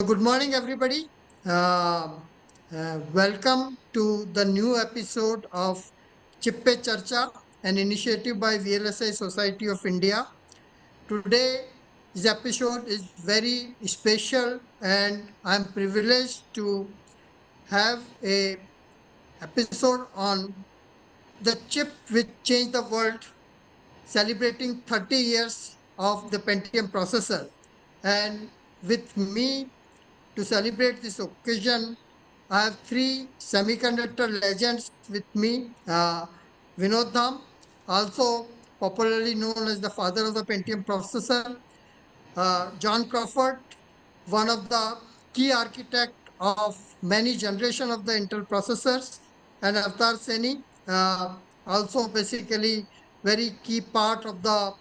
good morning, everybody. Welcome to the new episode of Chip-Pe-Charcha, an initiative by VLSI Society of India. Today's episode is very special, and I'm privileged to have a episode on the chip which changed the world, celebrating 30 years of the Pentium processor. And with me to celebrate this occasion, I have three semiconductor legends with me. Vinod Dham, also popularly known as the father of the Pentium processor. John Crawford, one of the key architect of many generation of the Intel processors. And Avtar Saini, also basically very key part of the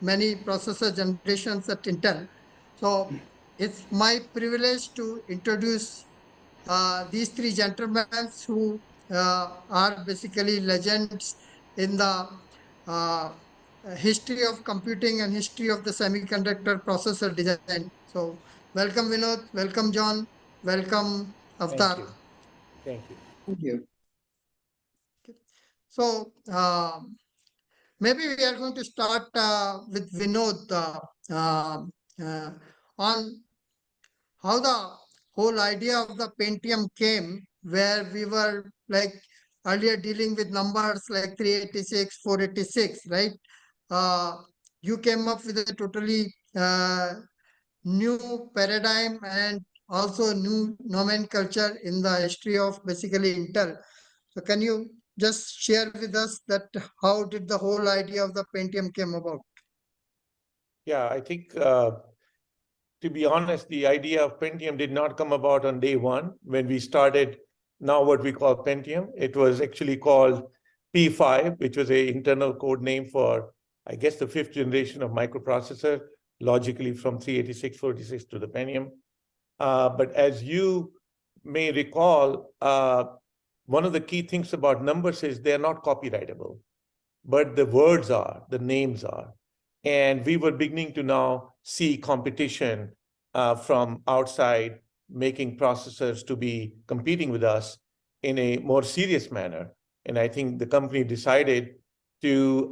many processor generations at Intel. So it's my privilege to introduce these three gentlemen who are basically legends in the uh, history of computing and history of the semiconductor processor design. So welcome Vinod, welcome John, welcome Thank Avtar. you. Thank you. Thank you. So maybe we are going to start with Vinod uh, on how the whole idea of the Pentium came, where we were like earlier dealing with numbers like 386, 486, right? Uh, you came up with a totally new paradigm and also new nomenclature in the history of basically Intel. So can you just share with us that how did the whole idea of the Pentium came about? Yeah, I think to be honest, the idea of Pentium did not come about on day one when we started now what we call Pentium. It was actually called P5, which was an internal code name for, I guess, the fifth generation of microprocessor, logically from 386, 486 to the Pentium. But as you may recall, one of the key things about numbers is they're not copyrightable, but the words are, the names are. And we were beginning to now see competition from outside, making processors to be competing with us in a more serious manner. And I think the company decided to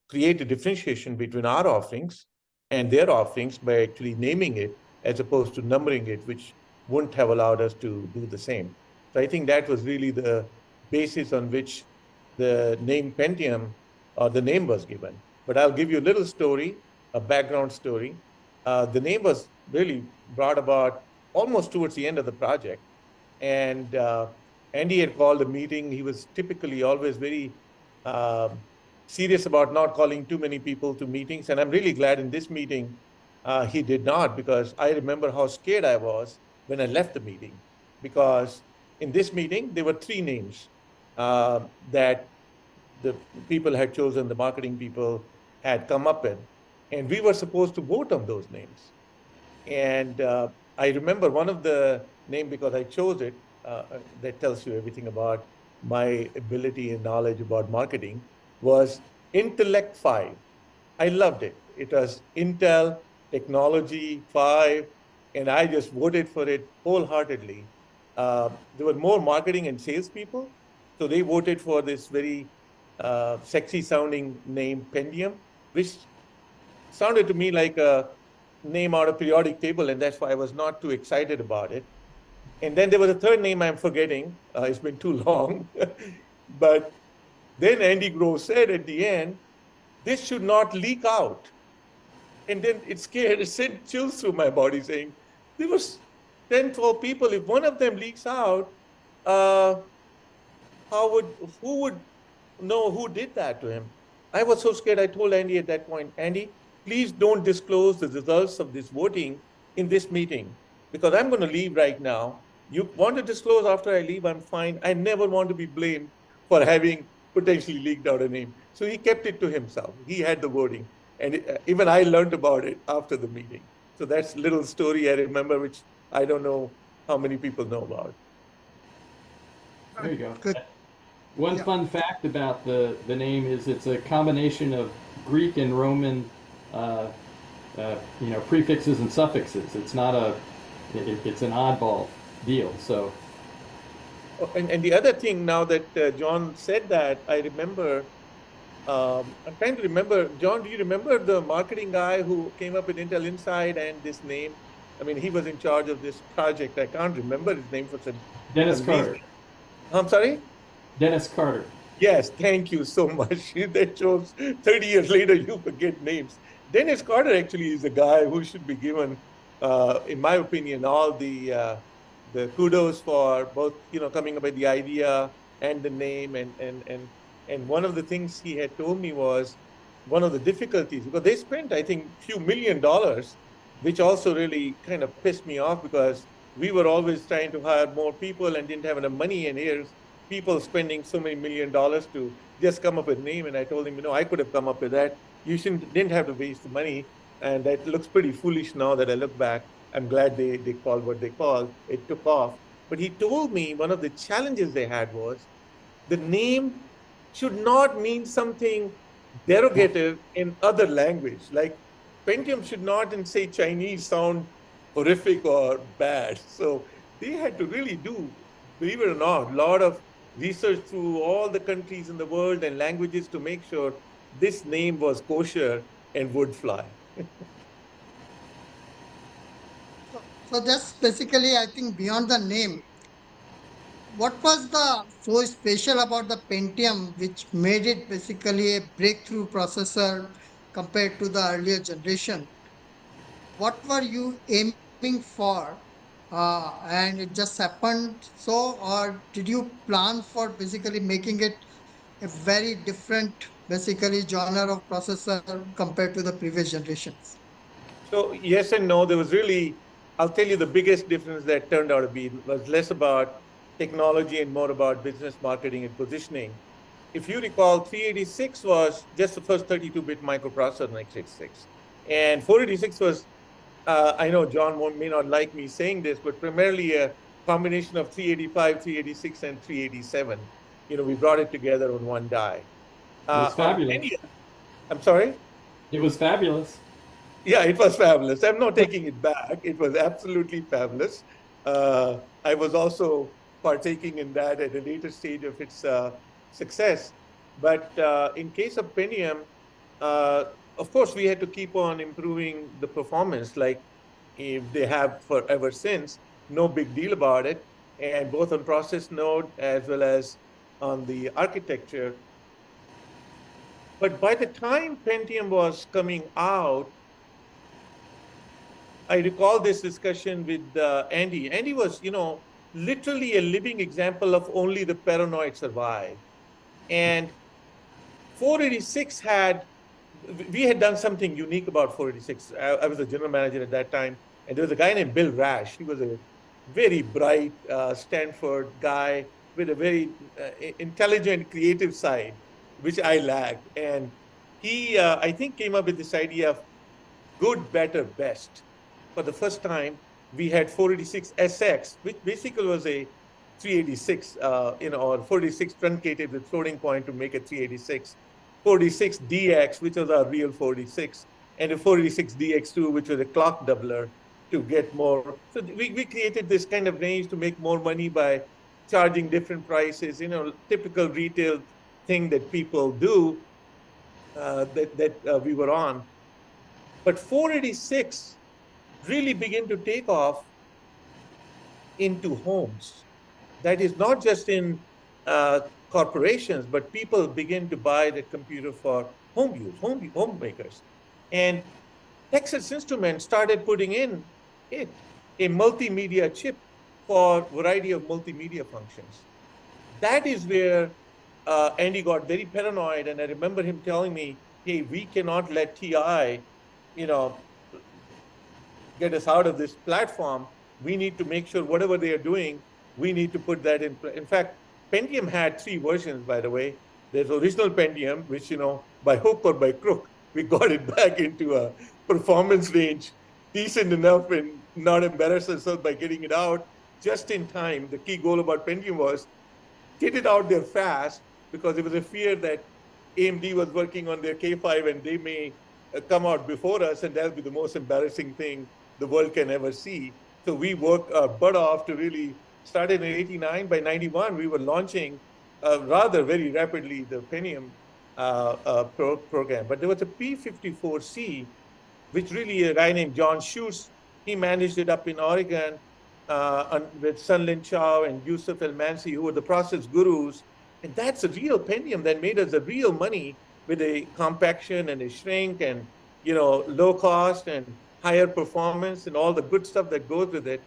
create a differentiation between our offerings and their offerings by actually naming it as opposed to numbering it, which wouldn't have allowed us to do the same. So I think that was really the basis on which the name Pentium or the name was given. But I'll give you a little story, a background story. The name was really brought about almost towards the end of the project. And Andy had called a meeting. He was typically always very serious about not calling too many people to meetings. And I'm really glad in this meeting he did not, because I remember how scared I was when I left the meeting. Because in this meeting, there were three names that the people had chosen, the marketing people had come up with. And we were supposed to vote on those names. And I remember one of the name, because I chose it, that tells you everything about my ability and knowledge about marketing, was Intellect 5. I loved it. It was Intel Technology 5, and I just voted for it wholeheartedly. There were more marketing and salespeople, so they voted for this very sexy sounding name, Pentium, which sounded to me like a name out of periodic table, and that's why I was not too excited about it. And then there was a third name I'm forgetting. It's been too long. But then Andy Grove said at the end, this should not leak out. And then it sent chills through my body saying, there was 10, 12 people. If one of them leaks out, uh, who would know who did that to him? I was so scared. I told Andy at that point, Andy, please don't disclose the results of this voting in this meeting, because I'm going to leave right now. You want to disclose after I leave, I'm fine. I never want to be blamed for having potentially leaked out a name. So he kept it to himself. He had the voting. And even I learned about it after the meeting. So that's a little story I remember, which I don't know how many people know about. There you go. Good. One Yeah. fun fact about the name is it's a combination of Greek and Roman, prefixes and suffixes. It's not It's an oddball deal. So And the other thing now that John said that, I remember, I'm trying to remember, John, do you remember the marketing guy who came up with Intel Inside and this name? I mean, he was in charge of this project. I can't remember his name for Dennis some reason. Carter. I'm sorry? Dennis Carter. Yes, thank you so much. That shows 30 years later, you forget names. Dennis Carter actually is a guy who should be given, in my opinion, all the kudos for both, coming up with the idea and the name. And one of the things he had told me was one of the difficulties, because they spent, I think, few $1 million, which also really kind of pissed me off because we were always trying to hire more people and didn't have enough money. And here's people spending so many $1 million to just come up with a name. And I told him, I could have come up with that. You didn't have to waste the money. And that looks pretty foolish now that I look back. I'm glad they called what they called. It took off. But he told me one of the challenges they had was the name should not mean something derogative in other language. Like Pentium should not, in say Chinese, sound horrific or bad. So they had to really do, believe it or not, a lot of research through all the countries in the world and languages to make sure this name was kosher and would fly. So that's basically, I think, beyond the name. What was the so special about the Pentium which made it basically a breakthrough processor compared to the earlier generation? What were you aiming for? And it just happened so, or did you plan for basically making it a very different, basically, genre of processor compared to the previous generations? So yes and no. There was really, I'll tell you, the biggest difference that turned out to be was less about technology and more about business marketing and positioning. If you recall, 386 was just the first 32-bit microprocessor in x86. And 486 was, I know John may not like me saying this, but primarily a combination of 385, 386, and 387. We brought it together on one die. It was On fabulous. Pentium, I'm sorry? It was fabulous. Yeah, it was fabulous. I'm not taking it back. It was absolutely fabulous. I was also partaking in that at a later stage of its success. But in case of Pentium, of course, we had to keep on improving the performance, like if they have forever since. No big deal about it. And both on process node as well as on the architecture. But by the time Pentium was coming out, I recall this discussion with Andy. Andy was, literally a living example of only the paranoid survive. And 486 we had done something unique about 486. I was a general manager at that time, and there was a guy named Bill Rash. He was a very bright Stanford guy with a very intelligent, creative side, which I lacked. And he, I think, came up with this idea of good, better, best. For the first time, we had 486 SX, which basically was a 386, or 486 truncated with floating point to make a 386. 486 DX, which was our real 486, and a 486 DX2, which was a clock doubler to get more. So we created this kind of range to make more money by charging different prices, typical retail thing that people do that we were on. But 486 really began to take off into homes. That is not just in corporations, but people begin to buy the computer for home use, homemakers. And Texas Instruments started putting in a multimedia chip for a variety of multimedia functions. That is where Andy got very paranoid. And I remember him telling me, hey, we cannot let TI, get us out of this platform. We need to make sure whatever they are doing, we need to put that in. In fact, Pentium had 3 versions, by the way. There's original Pentium, which, by hook or by crook, we got it back into a performance range decent enough and not embarrass ourselves by getting it out just in time. The key goal about Pentium was get it out there fast, because there was a fear that AMD was working on their K5 and they may come out before us, and that'll be the most embarrassing thing the world can ever see. So we worked our butt off to really started in 89. By 91, we were launching rather very rapidly the Pentium program. But there was a P54C, which really a guy named John Schutz, he managed it up in Oregon with Sun Lin Chow and Yusuf El Mansi, who were the process gurus. And that's a real Pentium that made us the real money with a compaction and a shrink and low cost and higher performance and all the good stuff that goes with it.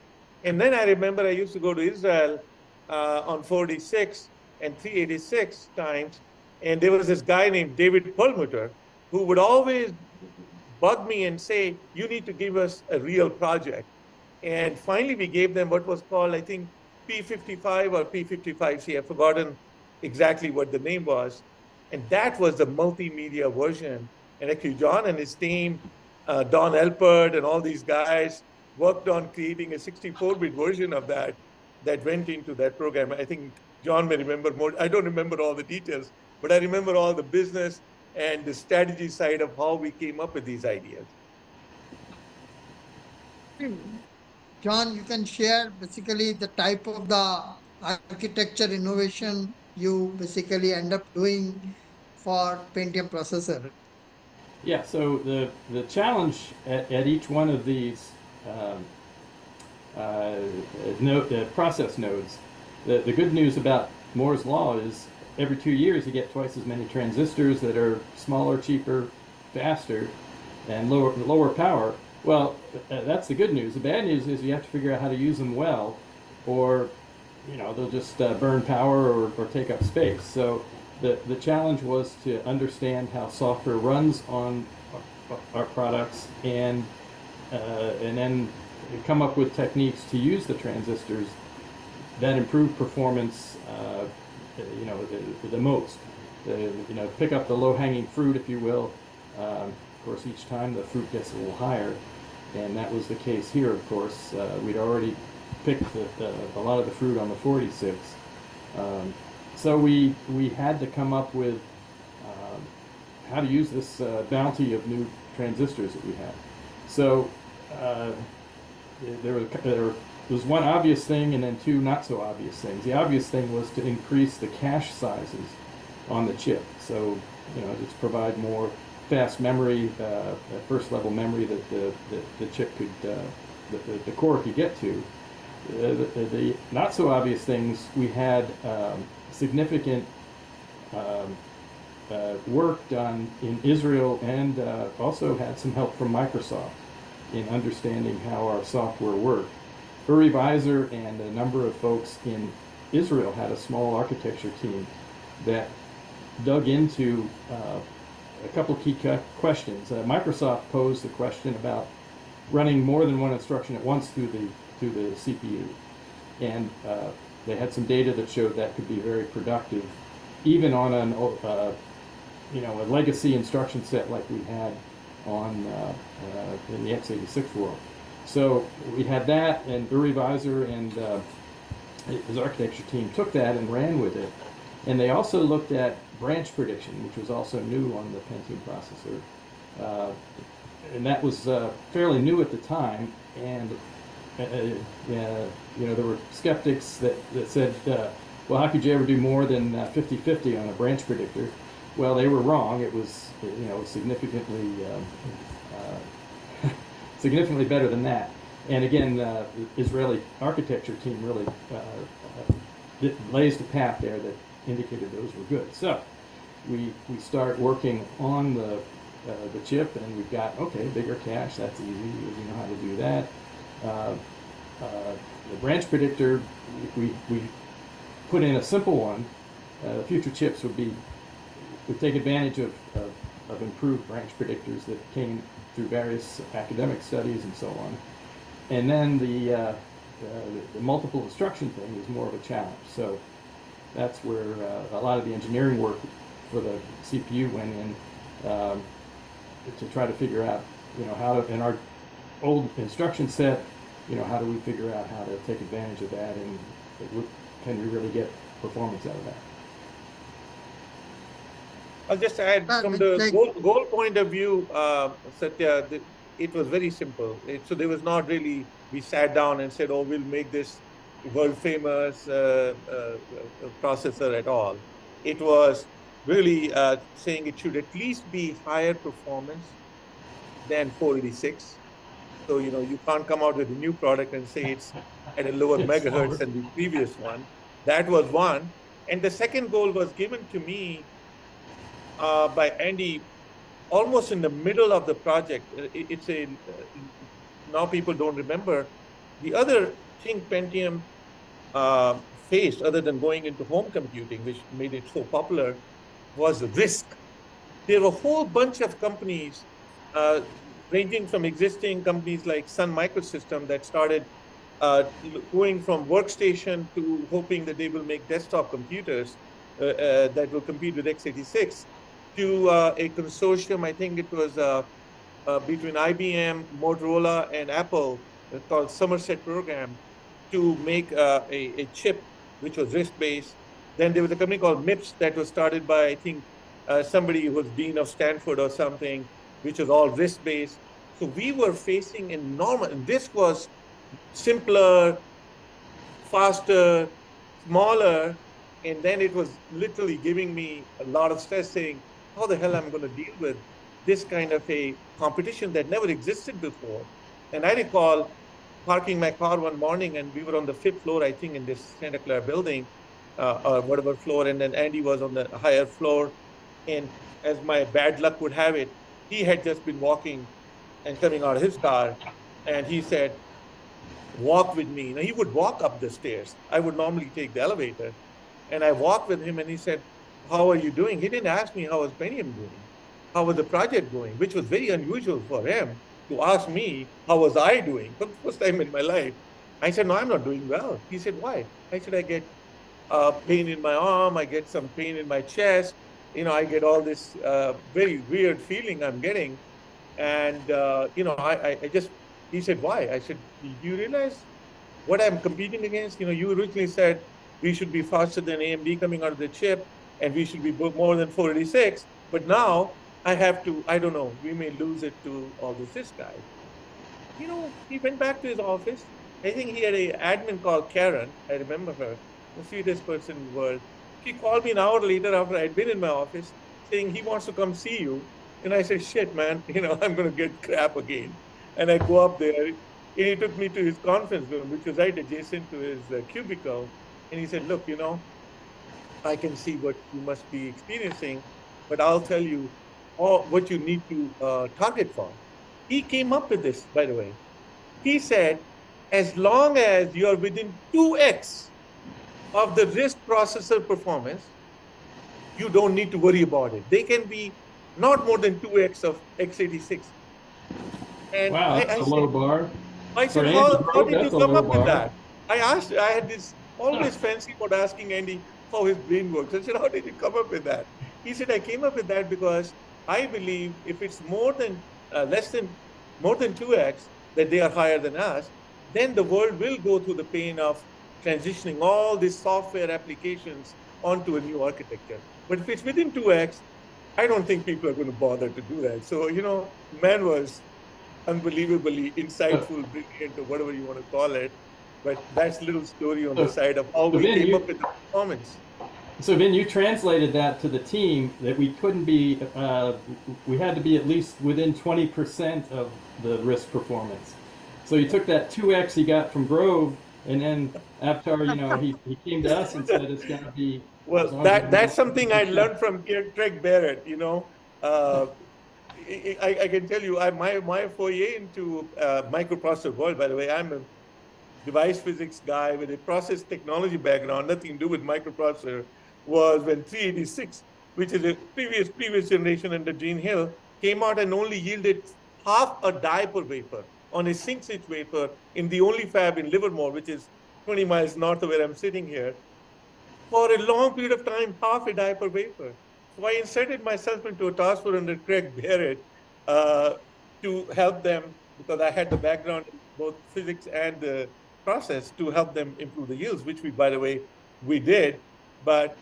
And then I remember I used to go to Israel on 46 and 386 times. And there was this guy named David Perlmutter who would always bug me and say, you need to give us a real project. And finally, we gave them what was called, I think, P55 or P55C. I've forgotten exactly what the name was. And that was the multimedia version. And actually, John and his team, Don Elpert and all these guys worked on creating a 64-bit version of that went into that program. I think John may remember more. I don't remember all the details, but I remember all the business and the strategy side of how we came up with these ideas. John, you can share basically the type of the architecture innovation you basically end up doing for Pentium processor. Yeah, so the challenge at each one of these process nodes, the good news about Moore's law is every 2 years you get twice as many transistors that are smaller, cheaper, faster, and lower power. Well, that's the good news. The bad news is you have to figure out how to use them well, or they'll just burn power or take up space. So the challenge was to understand how software runs on our products and then come up with techniques to use the transistors that improve performance the most. Pick up the low-hanging fruit, if you will. Of course, each time the fruit gets a little higher, and that was the case here, of course. We'd already picked a lot of the fruit on the 46. So we had to come up with how to use this bounty of new transistors that we had. So there was one obvious thing and then two not so obvious things. The obvious thing was to increase the cache sizes on the chip. So just provide more fast memory, first level memory that the chip could, the core could get to. The not so obvious things, we had significant work done in Israel and also had some help from Microsoft in understanding how our software worked. Uri Weiser and a number of folks in Israel had a small architecture team that dug into a couple key questions. Microsoft posed the question about running more than one instruction at once through the CPU, and they had some data that showed that could be very productive, even on a legacy instruction set like we had on in the x86 world. So we had that, and Uri Weiser and his architecture team took that and ran with it. And they also looked at branch prediction, which was also new on the Pentium processor. And that was fairly new at the time. And there were skeptics that said, well, how could you ever do more than 50-50 on a branch predictor? Well, they were wrong. It was significantly significantly better than that. And again, the Israeli architecture team really blazed a path there that indicated those were good. So we start working on the chip, and we've got, okay, bigger cache, that's easy, we know how to do that. The branch predictor, we put in a simple one. Future chips would take advantage of improved branch predictors that came through various academic studies and so on. And then the multiple instruction thing is more of a challenge. So that's where a lot of the engineering work for the CPU went in to try to figure out, how to, in our old instruction set, how do we figure out how to take advantage of that, and can we really get performance out of that? I'll just add from the goal point of view, Satya, it was very simple. So there was not really, we sat down and said, oh, we'll make this world famous processor at all. It was really saying it should at least be higher performance than 486. So, you can't come out with a new product and say it's at a lower It's megahertz slower. than the previous one. That was one. And the second goal was given to me by Andy almost in the middle of the project. It's now people don't remember. The other thing Pentium faced, other than going into home computing, which made it so popular, was risk. There were a whole bunch of companies, uh, ranging from existing companies like Sun Microsystem that started going from workstation to hoping that they will make desktop computers that will compete with x86 to a consortium. I think it was between IBM, Motorola, and Apple called Somerset Program to make a chip which was RISC-based. Then there was a company called MIPS that was started by, I think, somebody who was dean of Stanford or something, which was all RISC-based. So we were facing enormous, and this was simpler, faster, smaller. And then it was literally giving me a lot of stress saying, how the hell am I going to deal with this kind of a competition that never existed before? And I recall parking my car one morning and we were on the fifth floor, I think, in this Santa Clara building, or whatever floor. And then Andy was on the higher floor. And as my bad luck would have it, he had just been walking and coming out of his car. And he said, walk with me. Now, he would walk up the stairs. I would normally take the elevator. And I walked with him and he said, how are you doing? He didn't ask me how was Pentium doing, how was the project going, which was very unusual for him to ask me how was I doing for the first time in my life. I said, no, I'm not doing well. He said, why? I said, I get pain in my arm. I get some pain in my chest. I get all this very weird feeling I'm getting. And, I just, he said, why? I said, do you realize what I'm competing against? You originally said we should be faster than AMD coming out of the chip and we should be more than 486. But now I have to, I don't know, we may lose it to all these RISC guys. He went back to his office. I think he had an admin called Karen. I remember her, the sweetest person in the world. She called me an hour later after I'd been in my office saying he wants to come see you. And I said, shit, man, I'm going to get crap again. And I go up there. And he took me to his conference room, which was right adjacent to his cubicle. And he said, look, I can see what you must be experiencing, but I'll tell you what you need to target for. He came up with this, by the way. He said, as long as you're within 2x of the RISC processor performance, you don't need to worry about it. They can be not more than 2x of x86. And Wow, that's a low bar. I said, how did you come up with that? I had this always fancy about asking Andy how his brain works. I said, how did you come up with that? He said, I came up with that because I believe if it's more than 2x, that they are higher than us, then the world will go through the pain of transitioning all these software applications onto a new architecture. But if it's within 2x, I don't think people are going to bother to do that. So, man was unbelievably insightful, brilliant, or whatever you want to call it. But that's a little story on the side of how we came up with the performance. So Vin, you translated that to the team that we couldn't be, we had to be at least within 20% of the RISC performance. So you took that 2x he got from Grove, and then Avtar, he came to us and said it's got to be. Well, that's something I learned from Craig Barrett. I can tell you, my foray into microprocessor world. By the way, I'm a device physics guy with a process technology background, nothing to do with microprocessor. Was when 386, which is a previous generation under Gene Hill, came out and only yielded half a die per wafer on a 6-inch wafer in the only fab in Livermore, which is 20 miles north of where I'm sitting here. For a long period of time, half a die per wafer. So I inserted myself into a task force under Craig Barrett to help them, because I had the background in both physics and the process, to help them improve the yields, which we, by the way, we did. But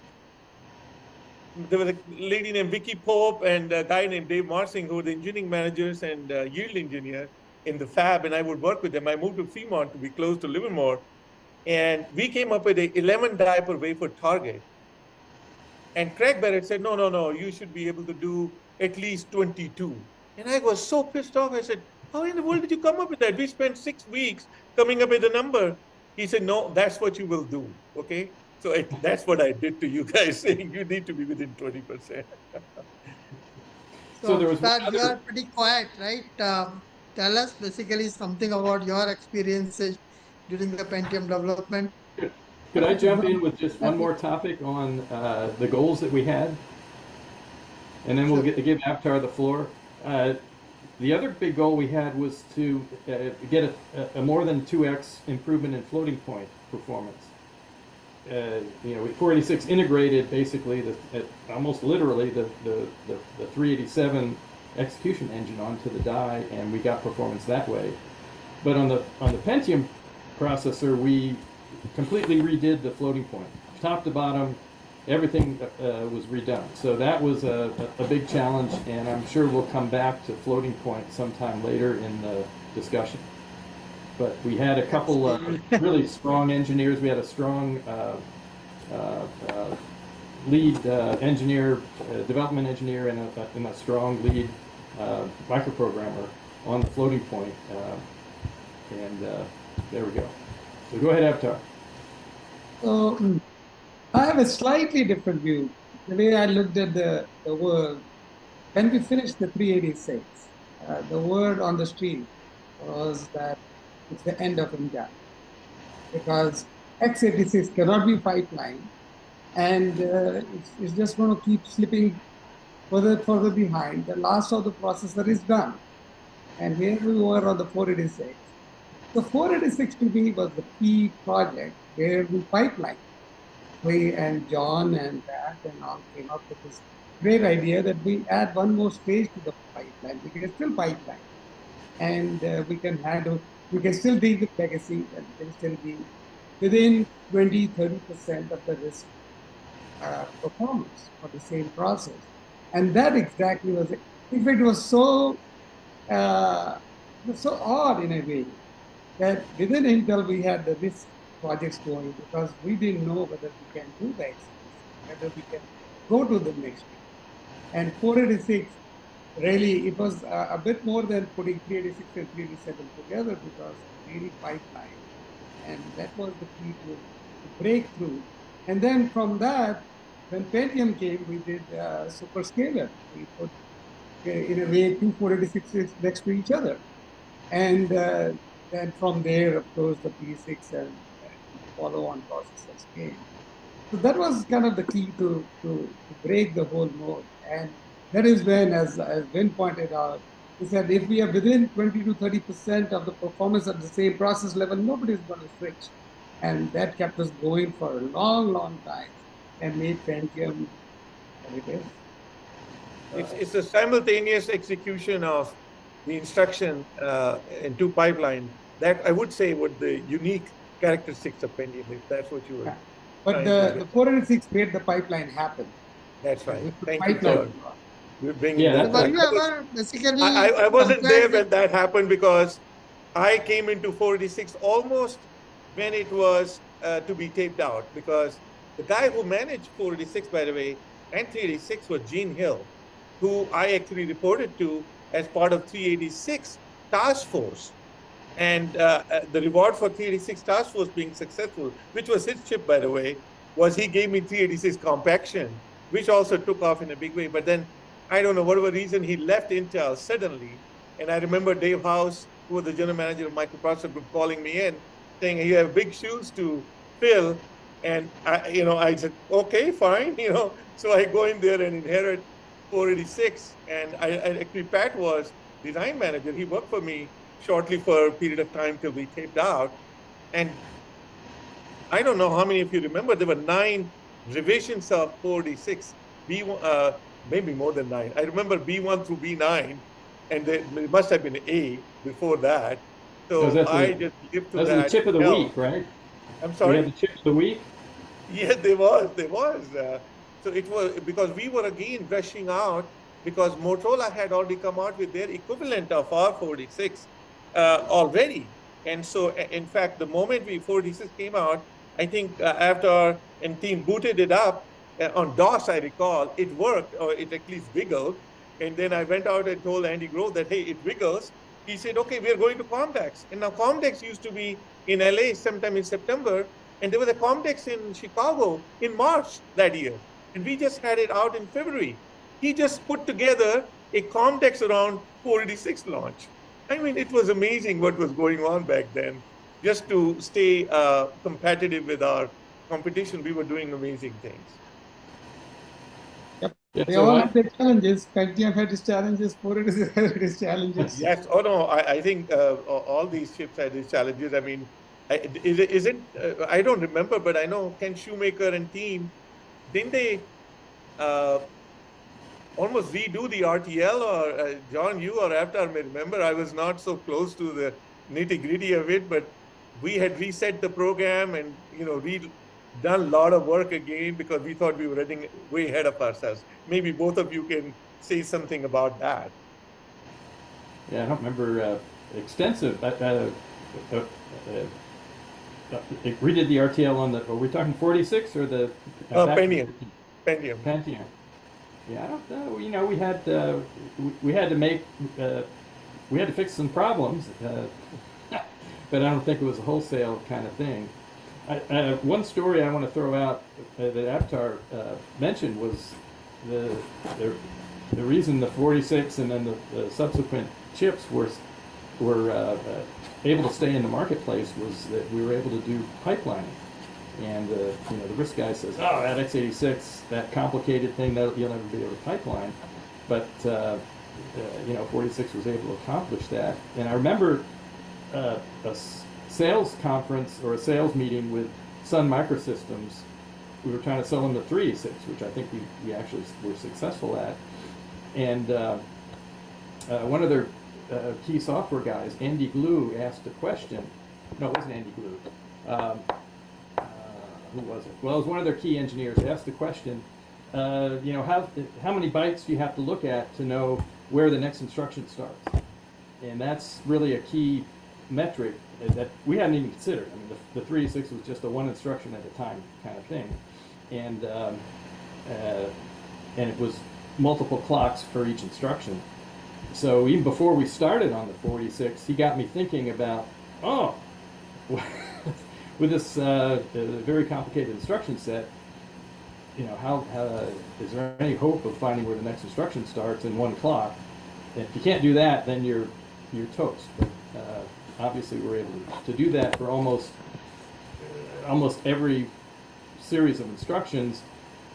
there was a lady named Vicky Pope and a guy named Dave Marsing who were the engineering managers and yield engineer in the fab, and I would work with them. I moved to Fremont to be close to Livermore, and we came up with a 11 die per wafer target. And Craig Barrett said, no, no, no, you should be able to do at least 22. And I was so pissed off. I said, how in the world did you come up with that? We spent 6 weeks coming up with a number. He said, no, that's what you will do. Okay. So that's what I did to you guys, saying you need to be within 20%. So there was one Avtar, you other. are pretty quiet, right? Tell us basically something about your experiences during the Pentium development. Could I jump in with just one more topic on the goals that we had? And then we'll give Avtar the floor. The other big goal we had was to get a more than 2x improvement in floating point performance. 486 integrated basically almost literally the 387 execution engine onto the die, and we got performance that way. But on the Pentium processor, we completely redid the floating point, top to bottom. Everything was redone. So that was a big challenge, and I'm sure we'll come back to floating point sometime later in the discussion. But we had a couple really strong engineers. We had a strong lead engineer, development engineer, and a strong lead microprogrammer on the floating point. And there we go. So go ahead, Avtar. So I have a slightly different view. The way I looked at the world, when we finished the 386, the word on the street was that it's the end of India, because x86 cannot be pipeline, and it's just going to keep slipping further behind. The last of the processor is done, and here we were on the 486. The 486 to me was the key project where we pipeline. We and John and Pat and all came up with this great idea that we add one more stage to the pipeline. We can still pipeline, and we can still deal with legacy, and we can still be within 20-30% of the risk performance for the same process. And that exactly was it. In fact, it was so odd in a way that within Intel we had the risk projects going, because we didn't know whether we can do the exercise, whether we can go to the next week. And 486, really, it was a bit more than putting 386 and 387 together, because really pipeline. And that was the key to breakthrough. And then from that, when Pentium came, we did superscalar. We put, in a way, two 486s next to each other. And then from there, of course, the P6 and follow-on processors came. So that was kind of the key to break the whole mode. And that is when, as Vin pointed out, he said, if we are within 20-30% of the performance at the same process level, nobody's going to switch. And that kept us going for a long, long time and made Pentium what it is. It's a simultaneous execution of the instruction in two pipeline. That I would say was the unique characteristics of Pentium, if that's what you were. Yeah. But the 486 made the pipeline happen. That's right. Thank you for bringing Yeah, that. Were you ever basically? I wasn't there compared when that happened, because I came into 486 almost when it was to be taped out, because the guy who managed 486, by the way, and 386 was Gene Hill, who I actually reported to as part of 386 task force. And the reward for 386 task force being successful, which was his chip, by the way, was he gave me 386 compaction, which also took off in a big way. But then, I don't know, whatever reason, he left Intel suddenly. And I remember Dave House, who was the general manager of microprocessor group, calling me in, saying, you have big shoes to fill. And I said, okay, fine. So I go in there and inherit 486. And actually, Pat was design manager. He worked for me shortly for a period of time till we taped out. And I don't know how many of you remember, there were 9 revisions of 486, B1, maybe more than 9. I remember B1 through B9, and there must have been A before that. So I just lived through that. That was the chip of the week, right? I'm sorry? We had the chip of the week? Yeah, there was. So it was because we were again rushing out because Motorola had already come out with their equivalent of our 46 already. And so, in fact, the moment we 46 came out, I think after and team booted it up on DOS, I recall, it worked, or it at least wiggled. And then I went out and told Andy Grove that, hey, it wiggles. He said, okay, we're going to Comdex. And now Comdex used to be in LA sometime in September. And there was a Comdex in Chicago in March that year. And we just had it out in February. He just put together a Comdex around 486 launch. I mean, it was amazing what was going on back then. Just to stay competitive with our competition, we were doing amazing things. Yep. Yeah, They so all I- had their challenges. Pentium had its challenges. 486 had its challenges. Yes. Oh no. I think all these chips had these challenges. I mean, is it? I don't remember, but I know Ken Shoemaker and team. Didn't they almost redo the RTL? Or John, you or Avtar may remember. I was not so close to the nitty gritty of it, but we had reset the program and done a lot of work again because we thought we were running way ahead of ourselves. Maybe both of you can say something about that. Yeah, I don't remember extensive. We did the RTL on the. Are we talking 46 or the? Pentium. Pentium. Yeah, I don't know. You know, we had to make we had to fix some problems, but I don't think it was a wholesale kind of thing. One story I want to throw out that Avtar mentioned was the reason the 46 and then the subsequent chips were able to stay in the marketplace was that we were able to do pipelining. And the risk guy says, "Oh, that x86, that complicated thing that you'll never be able to pipeline," but 46 was able to accomplish that. And I remember a sales conference or a sales meeting with Sun Microsystems. We were trying to sell them the 386, which I think we actually were successful at. And one of their key software guys, Andy Glue, asked a question. No, it wasn't Andy Glue. Who was it? Well, it was one of their key engineers. They asked the question, how many bytes do you have to look at to know where the next instruction starts? And that's really a key metric that we hadn't even considered. I mean, the 386 was just a one instruction at a time kind of thing, and it was multiple clocks for each instruction. So even before we started on the 46, he got me thinking about, with this very complicated instruction set, how is there any hope of finding where the next instruction starts in one clock? And if you can't do that, then you're toast. But obviously, we're able to do that for almost every series of instructions,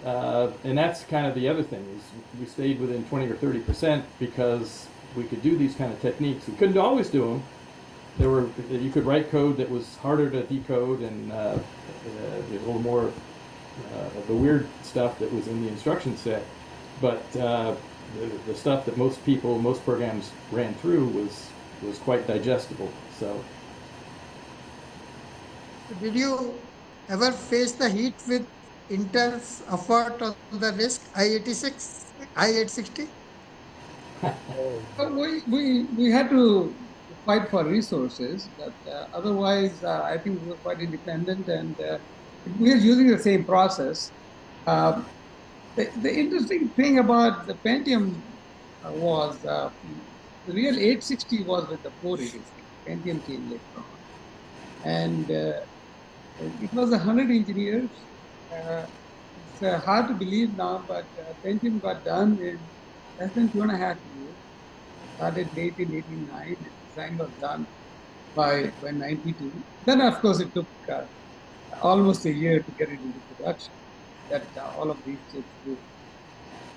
and that's kind of the other thing is we stayed within 20 or 30% because we could do these kind of techniques. We couldn't always do them. You could write code that was harder to decode and a little more of the weird stuff that was in the instruction set, but the stuff that most programs ran through was quite digestible. So, Did you ever face the heat with Intel's effort on the RISC i860? We had to fight for resources, but otherwise, I think we were quite independent, and we were using the same process. The interesting thing about the Pentium was the real 860 was with the 486. Pentium came later on, and it was 100 engineers. It's hard to believe now, but Pentium got done in less than 2.5 years. Started late in 89. The design was done by 92. Then, of course, it took almost a year to get it into production. That all of these chips do.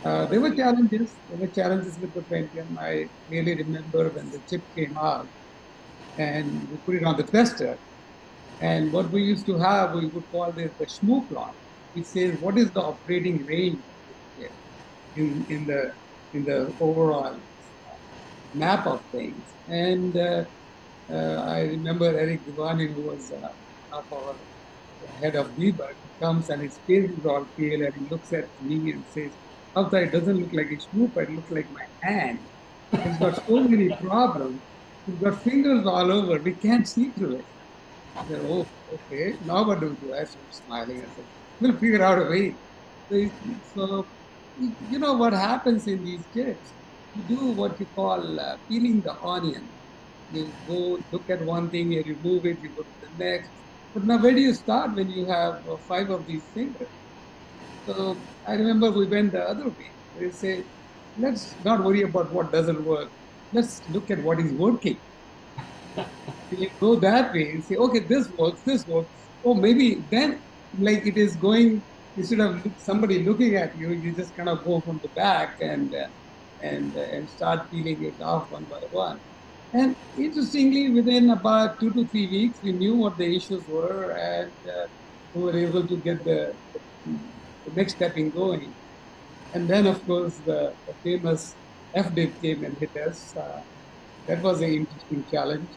There were challenges. There were challenges with the Pentium. I really remember when the chip came out, and we put it on the tester. And what we used to have, we would call this the SHMOO plot. It says what is the operating range in the overall map of things. And I remember Eric Devani, who was half our head of debug comes and his face is all pale and he looks at me and says, Avtar, it doesn't look like a snooper, it looks like my hand. It's got so many problems. It's got fingers all over. We can't see through it. I said, oh, okay. Now what do we do? I started smiling. I said, we'll figure out a way. So you know what happens in these chips? You do what you call peeling the onion. You go look at one thing, you remove it, you go to the next. But now where do you start when you have 5 of these fingers? So I remember we went the other way. They say, let's not worry about what doesn't work. Let's look at what is working. You go that way and say, okay, this works, this works. Oh, maybe then, like it is going, instead of somebody looking at you, you just kind of go from the back and start peeling it off one by one. And interestingly, within about 2 to 3 weeks, we knew what the issues were, and we were able to get the next stepping going. And then, of course, the famous FDIV came and hit us. That was an interesting challenge.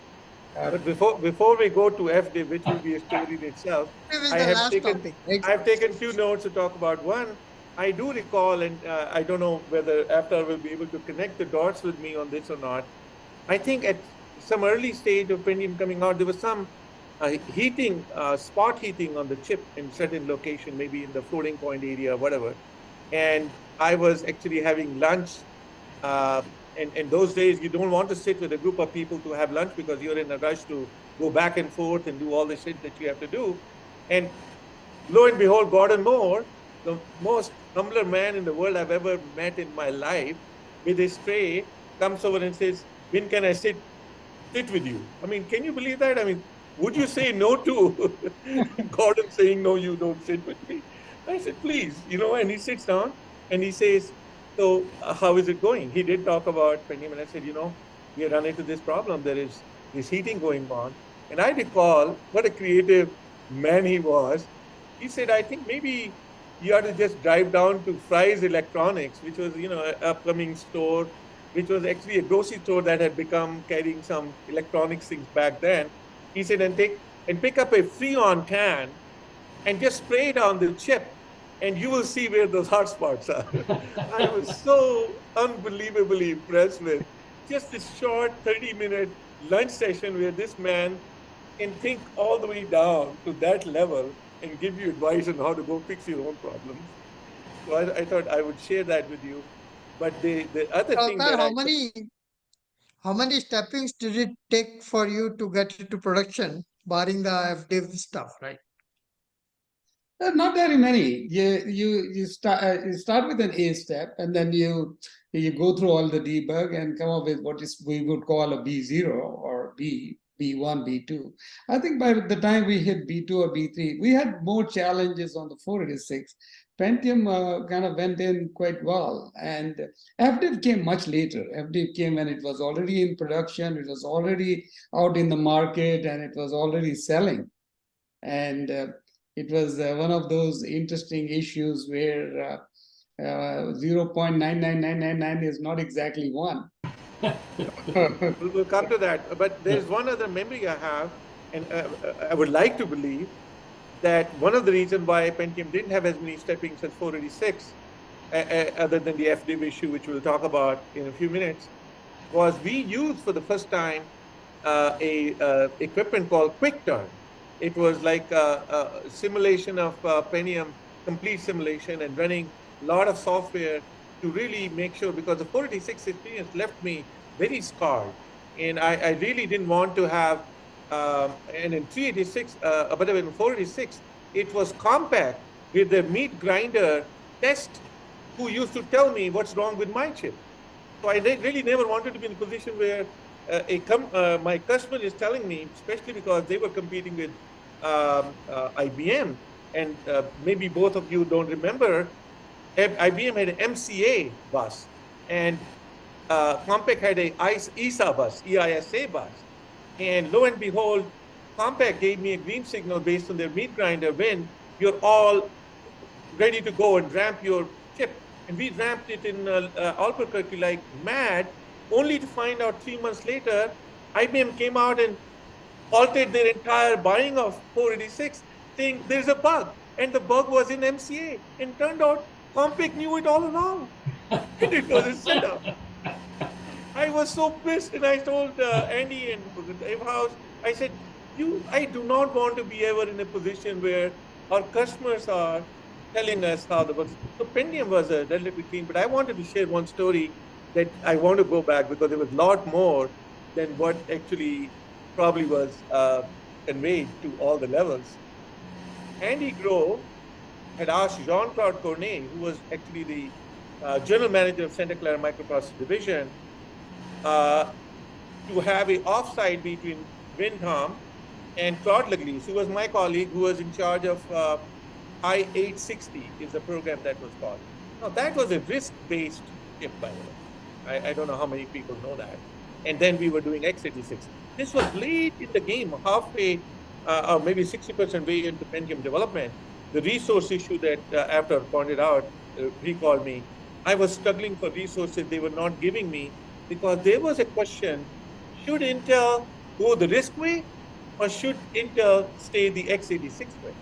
But before we go to FD, which will be a story in itself, I have taken few notes to talk about. One, I do recall, and I don't know whether Avtar will be able to connect the dots with me on this or not. I think at some early stage of Pentium coming out, there was some heating, spot heating on the chip in certain location, maybe in the floating point area, whatever. And I was actually having lunch. And those days, you don't want to sit with a group of people to have lunch because you're in a rush to go back and forth and do all the shit that you have to do. And lo and behold, Gordon Moore, the most humbler man in the world I've ever met in my life, with his tray, comes over and says, when can I sit with you? I mean, can you believe that? I mean, would you say no to Gordon saying, no, you don't sit with me? I said, please, and he sits down and he says, so how is it going? He did talk about Pentium, and I said, we run into this problem. There is this heating going on. And I recall what a creative man he was. He said, I think maybe you ought to just drive down to Fry's Electronics, which was, an upcoming store, which was actually a grocery store that had become carrying some electronics things back then. He said, and pick up a Freon can and just spray it on the chip, and you will see where those hot spots are. I was so unbelievably impressed with just this short 30-minute lunch session where this man can think all the way down to that level and give you advice on how to go fix your own problems. So I thought I would share that with you. But the other thing that how many steppings did it take for you to get it to production, barring the FDIV stuff, right? Not very many. You start with an A step, and then you go through all the debug and come up with what we would call a B0 or B1, B2. I think by the time we hit B2 or B3, we had more challenges on the 486. Pentium kind of went in quite well, and FDIV came much later. FDIV came when it was already in production, it was already out in the market, and it was already selling. And it was one of those interesting issues where 0.99999 is not exactly 1. We'll come to that. But there's one other memory I have, and I would like to believe that one of the reasons why Pentium didn't have as many steppings as 486, other than the FDIV issue, which we'll talk about in a few minutes, was we used for the first time a equipment called QuickTurn. It was like a simulation of Pentium, complete simulation, and running a lot of software to really make sure, because the 486 experience left me very scarred. And I really didn't want to have, and in 386, but in 486, it was compact with the meat grinder test who used to tell me what's wrong with my chip. So I really never wanted to be in a position where my customer is telling me, especially because they were competing with IBM, and maybe both of you don't remember, IBM had an MCA bus, and Compaq had a EISA bus, EISA bus. And lo and behold, Compaq gave me a green signal based on their meat grinder when you're all ready to go and ramp your chip. And we ramped it in Albuquerque like mad, only to find out 3 months later, IBM came out and halted their entire buying of 486 saying there's a bug, and the bug was in MCA, and turned out Compaq knew it all along, and it was a setup. I was so pissed, and I told Andy and Dave House, I said, I do not want to be ever in a position where our customers are telling us how the works. So Pentium was a relatively clean, but I wanted to share one story that I want to go back because there was a lot more than what actually probably was conveyed to all the levels. Andy Grove had asked Jean-Claude Cornet, who was actually the general manager of Santa Clara Microprocessor Division, to have an offsite between Dham and Claude Leglise, who was my colleague, who was in charge of I-860, is the program that was called. Now, that was a risk-based chip, by the way. I don't know how many people know that. And then we were doing x86. This was late in the game, halfway, or maybe 60% way into Pentium development. The resource issue that Avtar pointed out, recalled me. I was struggling for resources they were not giving me because there was a question, should Intel go the RISC way or should Intel stay the x86 way?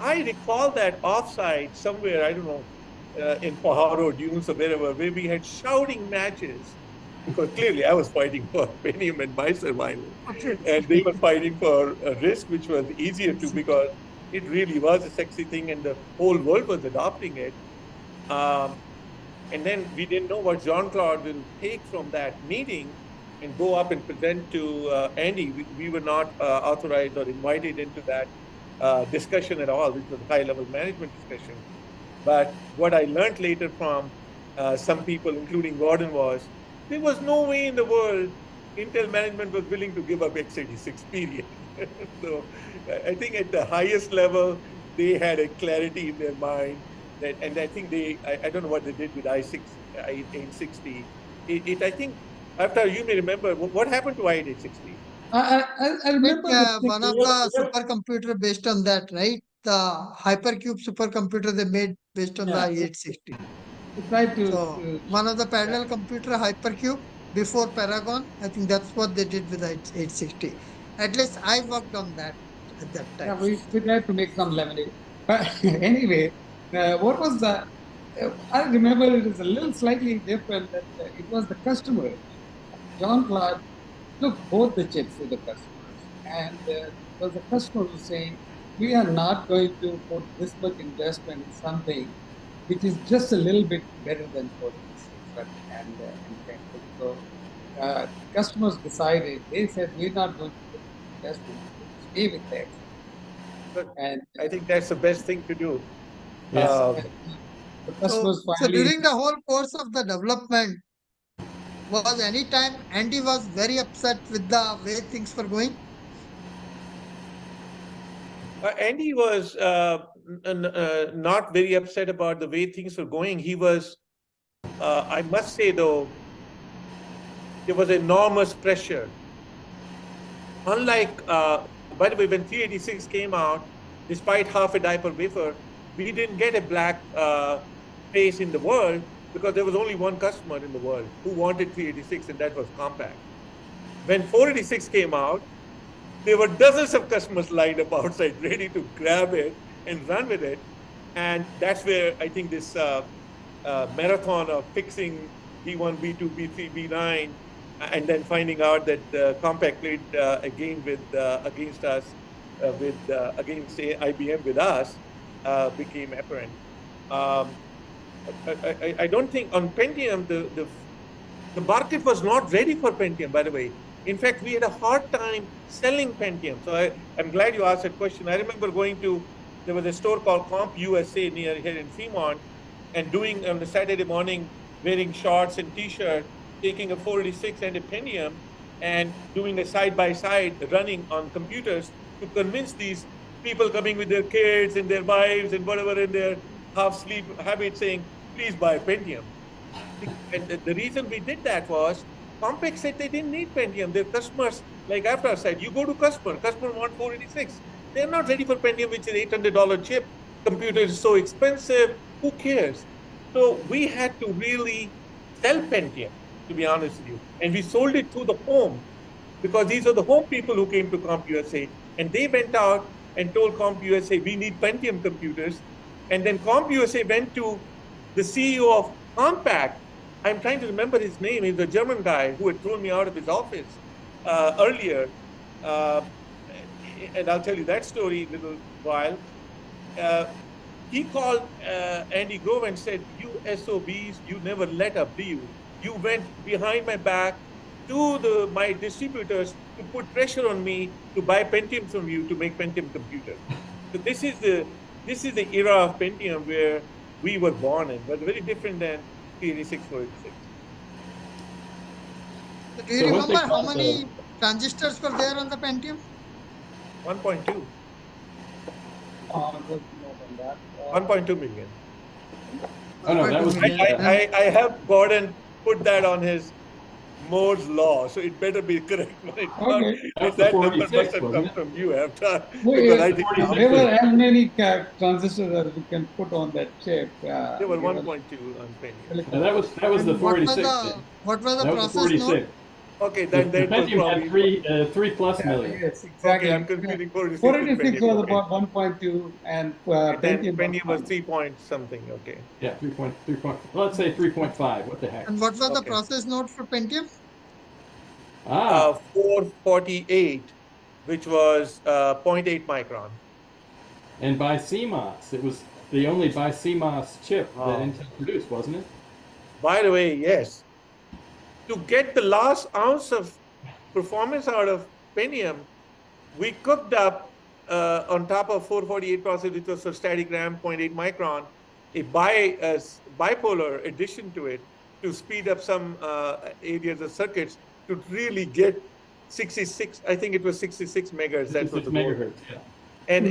I recall that offsite somewhere, I don't know, in Pajaro Dunes or wherever, where we had shouting matches because clearly I was fighting for Pentium and my survival. And they were fighting for RISC, which was easier to because it really was a sexy thing and the whole world was adopting it. And then we didn't know what Jean-Claude will take from that meeting and go up and present to Andy. We were not authorized or invited into that discussion at all, which was a high-level management discussion. But what I learned later from some people, including Gordon, was there was no way in the world Intel management was willing to give up x86, period. So I think at the highest level, they had a clarity in their mind. That, and I think I don't know what they did with I-860. I think, after you may remember, what happened to I-860? I remember One of the supercomputer based on that, right? The Hypercube supercomputer they made based on the I-860. tried to. So one of the parallel computer Hypercube before Paragon, I think that's what they did with I-860. At least I worked on that at that time. Yeah, we tried to make some lemonade. But anyway, what was the? I remember it is a little slightly different. That it was the customer. Jean-Claude took both the chips to the customers, and it was the customer who was saying, "We are not going to put this much investment in something which is just a little bit better than 46." And so customers decided. They said, "We're not going to put investment. Stay with that." And I think that's the best thing to do. Yes. So during the whole course of the development, was any time Andy was very upset with the way things were going? Andy was not very upset about the way things were going. He was, I must say though, there was enormous pressure. Unlike, by the way, when 386 came out, despite half a diaper wafer, we didn't get a black face in the world because there was only one customer in the world who wanted 386, and that was Compaq. When 486 came out, there were dozens of customers lined up outside ready to grab it and run with it. And that's where I think this marathon of fixing B1, B2, B3, B9, and then finding out that Compaq played a game with against us, against IBM with us, became apparent. I don't think on Pentium, the market was not ready for Pentium, by the way. In fact, we had a hard time selling Pentium. So I'm glad you asked that question. I remember going to, there was a store called Comp USA near here in Fremont, and doing on a Saturday morning, wearing shorts and t-shirt, taking a 486 and a Pentium, and doing a side-by-side running on computers to convince these people coming with their kids and their wives and whatever in their half-sleep habit saying, please buy Pentium. And the reason we did that was Compaq said they didn't need Pentium. Their customers, like Avtar said, you go to customer want 486. They're not ready for Pentium, which is $800 chip. Computer is so expensive. Who cares? So we had to really sell Pentium, to be honest with you. And we sold it to the home because these are the home people who came to Comp USA. And they went out and told CompUSA, we need Pentium computers. And then CompUSA went to the CEO of Compaq. I'm trying to remember his name. He's a German guy who had thrown me out of his office earlier. And I'll tell you that story in a little while. He called Andy Grove and said, you SOBs, you never let up, do you? You went behind my back to my distributors to put pressure on me to buy Pentium from you to make Pentium computers. So this is the era of Pentium where we were born in, but very different than 386, 486. Do you remember how many transistors were there on the Pentium? 1.2. It was more than that. 1.2 million. Oh no, that was I have Gordon put that on his Moore's law, so it better be correct. Okay. That number must have come from you, Avtar. Well, I think there were as many transistors as we can put on that chip. they were 1.2 on Pentium. No, that was the 486. What was the That was the process node? 46. Okay, The then that was Pentium probably had 3+ million. Yes, exactly. Okay, I'm confusing 486 486 was okay. about 1.2 and Then Pentium Pentium was 3 point something. Okay. Yeah, 3 point. Let's say 3.5. What the heck? And what was the Okay. process node for Pentium? 448, which was 0.8 micron. And by CMOS, it was the only by CMOS chip that Intel produced, wasn't it? By the way, yes. To get the last ounce of performance out of Pentium, we cooked up on top of 448 process, which was for static RAM 0.8 micron, a bipolar addition to it to speed up some areas of circuits to really get 66, I think it was 66 megahertz. That was the goal. Megahertz, yeah. And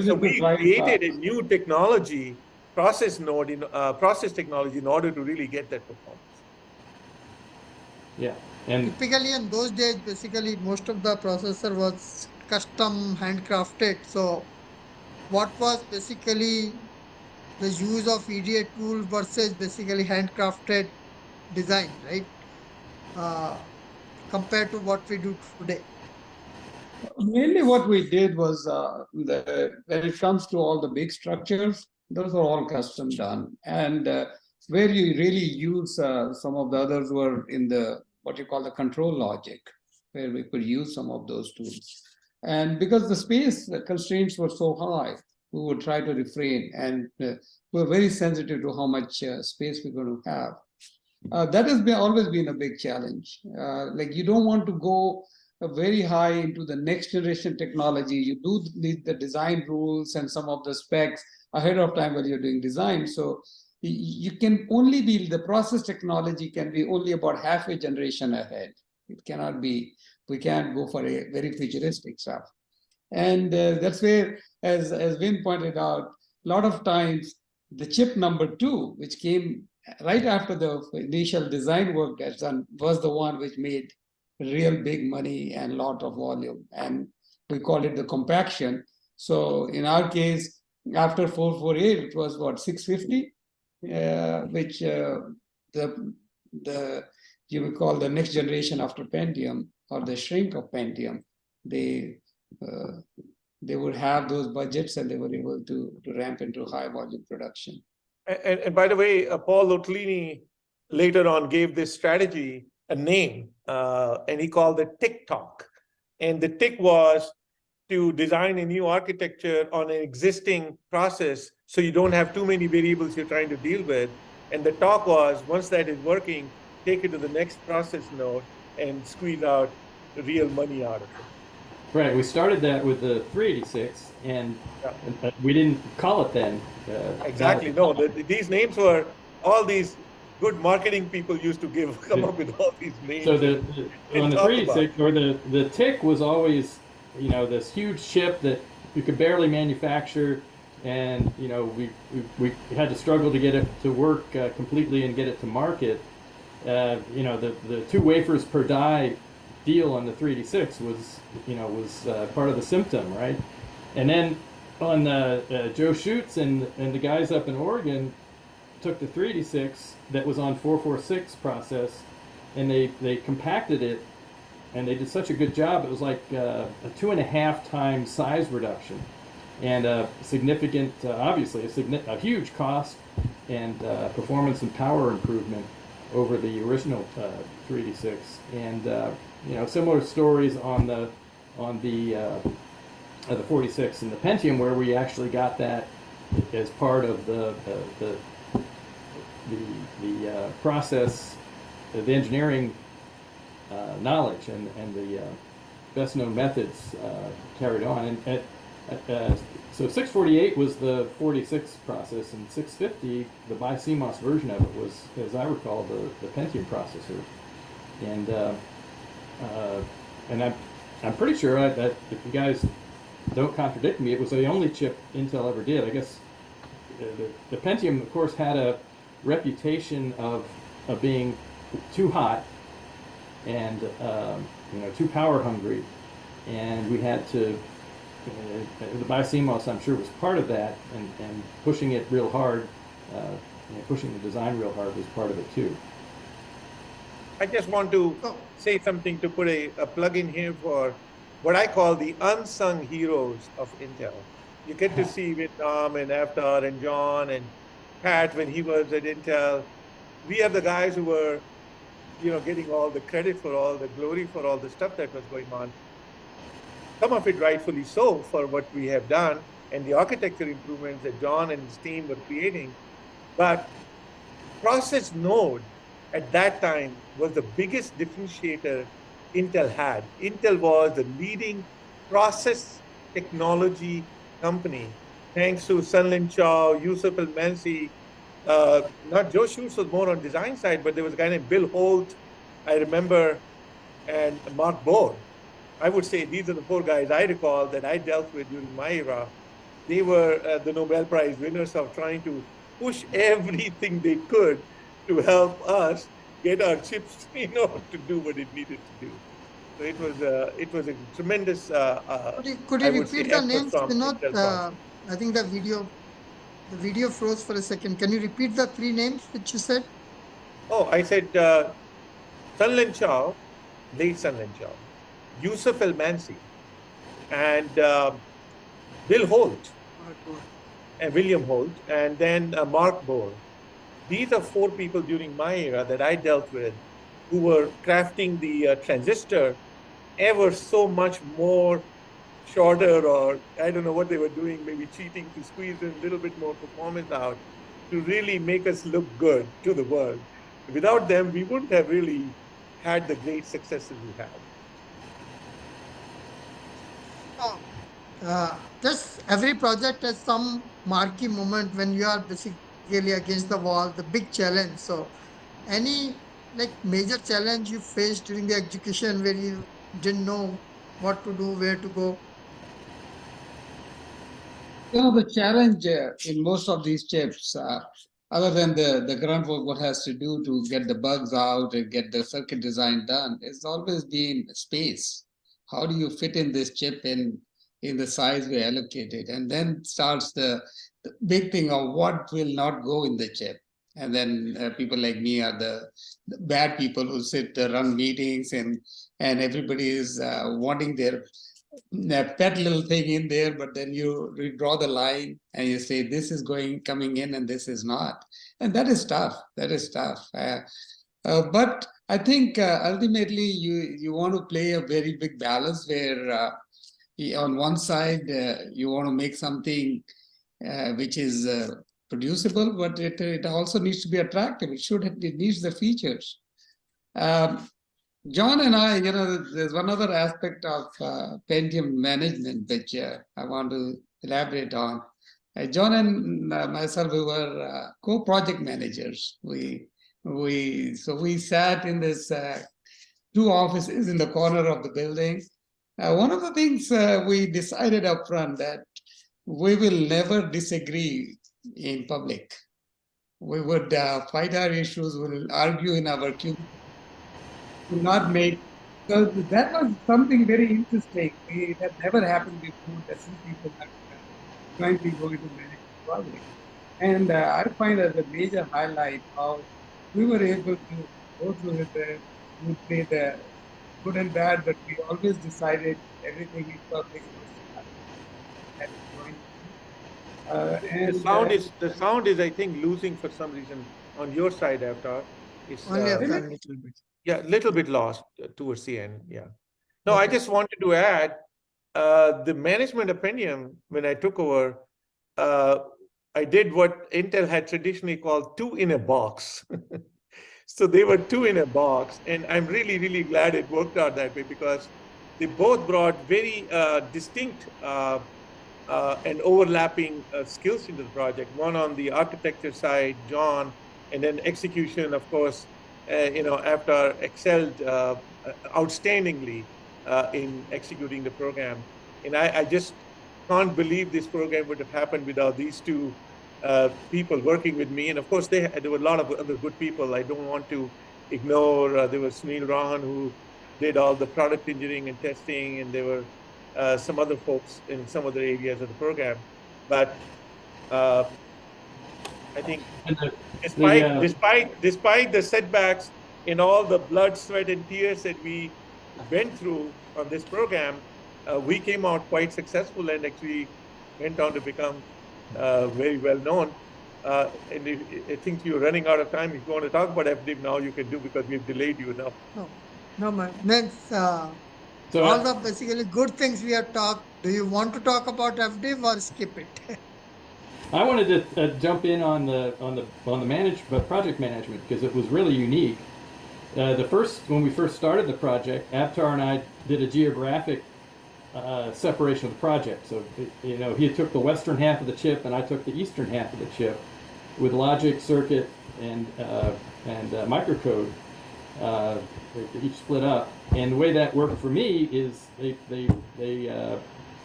so we drive created a new technology, process technology in order to really get that performance. Yeah. And Typically in those days, basically most of the processor was custom handcrafted. So what was basically the use of EDA tool versus basically handcrafted design, right? Compared to what we do today. Mainly what we did was when it comes to all the big structures, those are all custom done. And where you really use some of the others were in the what you call the control logic, where we could use some of those tools. And because the space constraints were so high, we would try to refrain, and we're very sensitive to how much space we're going to have. That has always been a big challenge. Like you don't want to go very high into the next generation technology. You do need the design rules and some of the specs ahead of time when you're doing design. So you can only be, the process technology can be only about half a generation ahead. It cannot be, we can't go for a very futuristic stuff. And that's where, as Vin pointed out, a lot of times the chip number 2, which came right after the initial design work that's done, was the one which made real big money and lot of volume. And we call it the compaction. So in our case, after 448, it was what, 650, which you would call the next generation after Pentium, or the shrink of Pentium. They would have those budgets and they were able to ramp into high volume production. And by the way, Paul Ottolini later on gave this strategy a name, and he called it TikTok. And the tick was to design a new architecture on an existing process so you don't have too many variables you're trying to deal with. And the talk was, once that is working, take it to the next process node and squeeze out real money out of it. right, we started that with the 386, and we didn't call it then. Exactly. No, these names were all these good marketing people used to come up with all these names. So on the 386, or the tick was always, this huge chip that you could barely manufacture, and we had to struggle to get it to work completely and get it to market. The 2 wafers per die deal on the 386 was part of the symptom, right? And then on Joe Schutz and the guys up in Oregon took the 386 that was on 446 process, and they compacted it, and they did such a good job. It was like a 2.5 times size reduction. and a significant, obviously a huge cost and performance and power improvement over the original 386. And you know, similar stories on the 46 and the Pentium, where we actually got that as part of the process, the engineering knowledge and the best known methods carried on. And so 648 was the 46 process, and 650, the bi-CMOS version of it, was, as I recall, the Pentium processor. And I'm pretty sure that if you guys don't contradict me, it was the only chip Intel ever did. I guess the Pentium, of course, had a reputation of being too hot and you know, too power hungry, and we had to. The bi-CMOS, I'm sure, was part of that, and pushing it real hard, you know, pushing the design real hard was part of it too. I just want to say something to put a plug in here for what I call the unsung heroes of Intel. You get to see Dham and Avtar and John and Pat when he was at Intel. We are the guys who were, you know, getting all the credit for all the glory for all the stuff that was going on. Some of it rightfully so for what we have done and the architecture improvements that John and his team were creating. But process node at that time was the biggest differentiator Intel had. Intel was the leading process technology company, thanks to Sunlin Chow, Yusuf El-Mansi. Not Joe Schutz was more on design side, but there was a guy named Bill Holt, I remember, and Mark Bohr. I would say these are the four guys I recall that I dealt with during my era. They were the Nobel Prize winners of trying to push everything they could to help us get our chips, you know, to do what it needed to do. So it was a tremendous. Could you repeat the names, Vinod? I think the video froze for a second. Can you repeat the three names which you said? Oh, I said Sunlin Chow, late Sunlin Chow, Yusuf El-Mansi, and Bill Holt, and William Holt, and then Mark Bohr. These are four people during my era that I dealt with who were crafting the transistor ever so much more shorter, or I don't know what they were doing, maybe cheating to squeeze in a little bit more performance out to really make us look good to the world. Without them, we wouldn't have really had the great successes we had. Just every project has some marquee moment when you are basically against the wall, the big challenge. So, any like major challenge you faced during the execution where you didn't know what to do, where to go? You know, the challenge in most of these chips, other than the grunt work, what has to do to get the bugs out and get the circuit design done, it's always been space. How do you fit in this chip in the size we allocated? And then starts the big thing of what will not go in the chip. And then people like me are the bad people who sit run meetings, and everybody is wanting their pet little thing in there, but then you draw the line and you say this is coming in and this is not, and that is tough. That is tough. But I think ultimately you want to play a very big balance where on one side you want to make something which is producible, but it also needs to be attractive. It needs the features. John and I, you know, there's one other aspect of Pentium management which I want to elaborate on. John and myself, we were co-project managers. So we sat in this two offices in the corner of the building. One of the things we decided up front that we will never disagree in public. We would fight our issues, we'll argue in our queue. To not make, so that was something very interesting. It had never happened before that two people are jointly going to manage the project. And I find as a major highlight how we were able to go through it. We play the good and bad, but we always decided everything in public was had to join. The sound is, I think, losing for some reason on your side, Avtar. It's Only after Really? a little bit. yeah, a little bit lost towards the end. Yeah. No, I Okay. just wanted to add the management of Pentium when I took over. I did what Intel had traditionally called two in a box. So they were two in a box, and I'm really, really glad it worked out that way because they both brought very distinct and overlapping skills into the project. One on the architecture side, John, and then execution, of course. After excelled outstandingly in executing the program, and I just can't believe this program would have happened without these two people working with me. And of course, there were a lot of other good people. I don't want to ignore. There was Sunil Rahan who did all the product engineering and testing, and there were some other folks in some other areas of the program. But uh, I think And despite the setbacks in all the blood, sweat, and tears that we went through on this program, we came out quite successful and actually went on to become very well known. And I think you're running out of time. If you want to talk about FDIV now, you can do because we've delayed you now. No, man. Means so all the basically good things we have talked. Do you want to talk about FDIV or skip it? I wanted to jump in on the project management because it was really unique. When we first started the project, Avtar and I did a geographic separation of the project. So he took the western half of the chip, and I took the eastern half of the chip, with logic, circuit, and microcode. They each split up, and the way that worked for me is they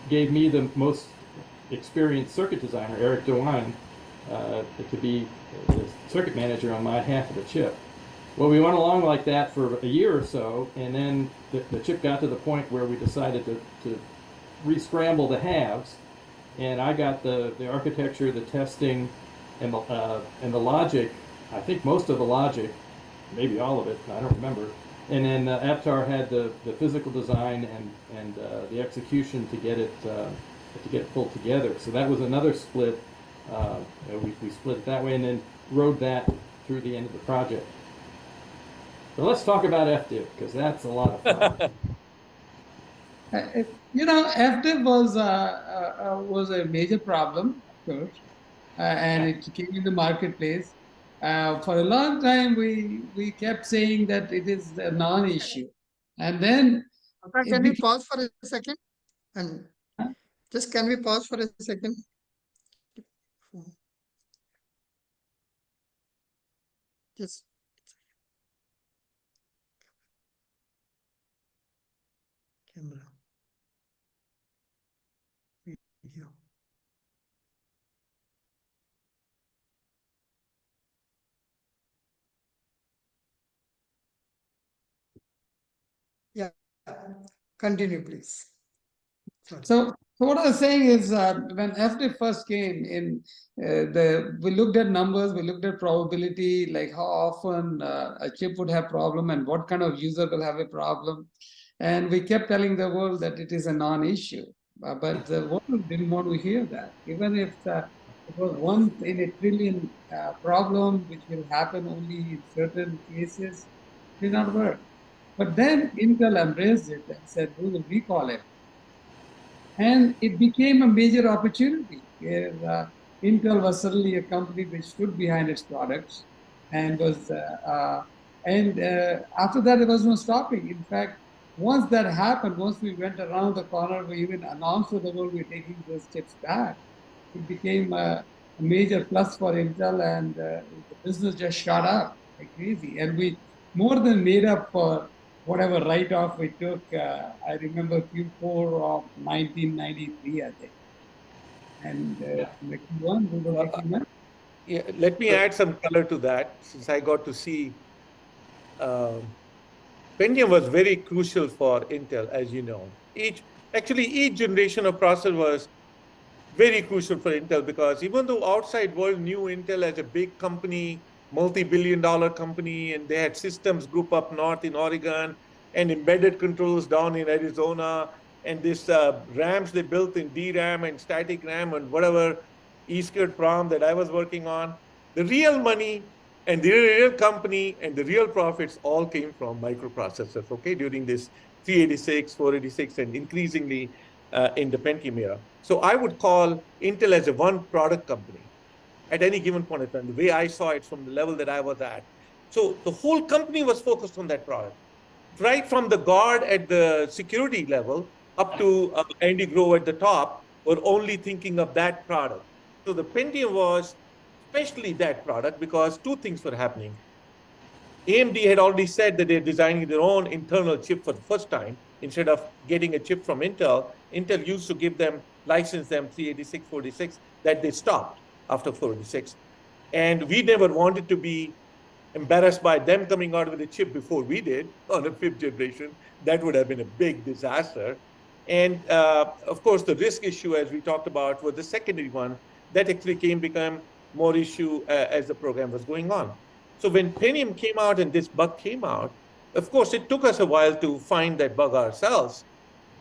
gave me the most experienced circuit designer, Eric DeWine, to be the circuit manager on my half of the chip. Well, we went along like that for a year or so, and then the chip got to the point where we decided to re-scramble the halves, and I got the architecture, the testing, and the logic. I think most of the logic, maybe all of it, I don't remember. And then Avtar had the physical design and the execution to get it pulled together. So that was another split. We split it that way, and then rode that through the end of the project. So let's talk about FDIV because that's a lot of fun. FDIV was a major problem, of course, and it came in the marketplace. For a long time, we kept saying that it is a non-issue, and then Okay, can we pause for a second? And just can we pause for a second? Just camera. Video. Yeah, continue, please. Sorry. So what I was saying is when FDIV first came in, we looked at numbers, we looked at probability, like how often a chip would have problem and what kind of user will have a problem. And we kept telling the world that it is a non-issue. But the world didn't want to hear that. Even if it was once in a trillion problem, which will happen only in certain cases, it did not work. But then Intel embraced it and said, we will recall it. And it became a major opportunity where Intel was suddenly a company which stood behind its products and after that there was no stopping. In fact, once that happened, once we went around the corner, we even announced to the world we're taking those chips back. It became a major plus for Intel, and the business just shot up like crazy. And we more than made up for whatever write-off we took. I remember Q4 of 1993, I think. And the Q1, we were making money. Yeah, let me add some color to that since I got to see. Pentium was very crucial for Intel, as you know. Each generation of processor was very crucial for Intel because even though outside world knew Intel as a big company, multi-billion-dollar company, and they had systems group up north in Oregon and embedded controls down in Arizona and this RAMs they built in DRAM and static RAM and whatever E-squared PROM that I was working on, the real money and the real company and the real profits all came from microprocessors, okay, during this 386, 486, and increasingly in the Pentium era. So I would call Intel as a one product company at any given point in time, the way I saw it from the level that I was at. So the whole company was focused on that product, right from the guard at the security level up to Andy Grove at the top, were only thinking of that product. So the Pentium was especially that product because two things were happening. AMD had already said that they're designing their own internal chip for the first time. Instead of getting a chip from Intel, Intel used to give them, license them 386, 46, that they stopped after 46. And we never wanted to be embarrassed by them coming out with a chip before we did on a fifth generation. That would have been a big disaster. And of course, the risk issue, as we talked about, was the secondary one that actually became more issue as the program was going on. So when Pentium came out and this bug came out, of course, it took us a while to find that bug ourselves.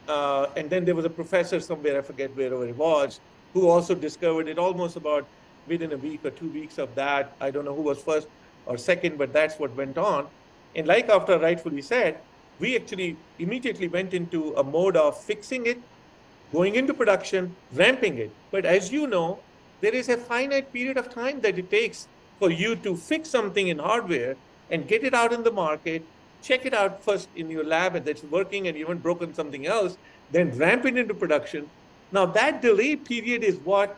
And then there was a professor somewhere, I forget wherever it was, who also discovered it almost about within a week or 2 weeks of that. I don't know who was first or second, but that's what went on. And like Avtar rightfully said, we actually immediately went into a mode of fixing it, going into production, ramping it. But as you know, there is a finite period of time that it takes for you to fix something in hardware and get it out in the market, check it out first in your lab and that's working and you haven't broken something else, then ramp it into production. Now that delay period is what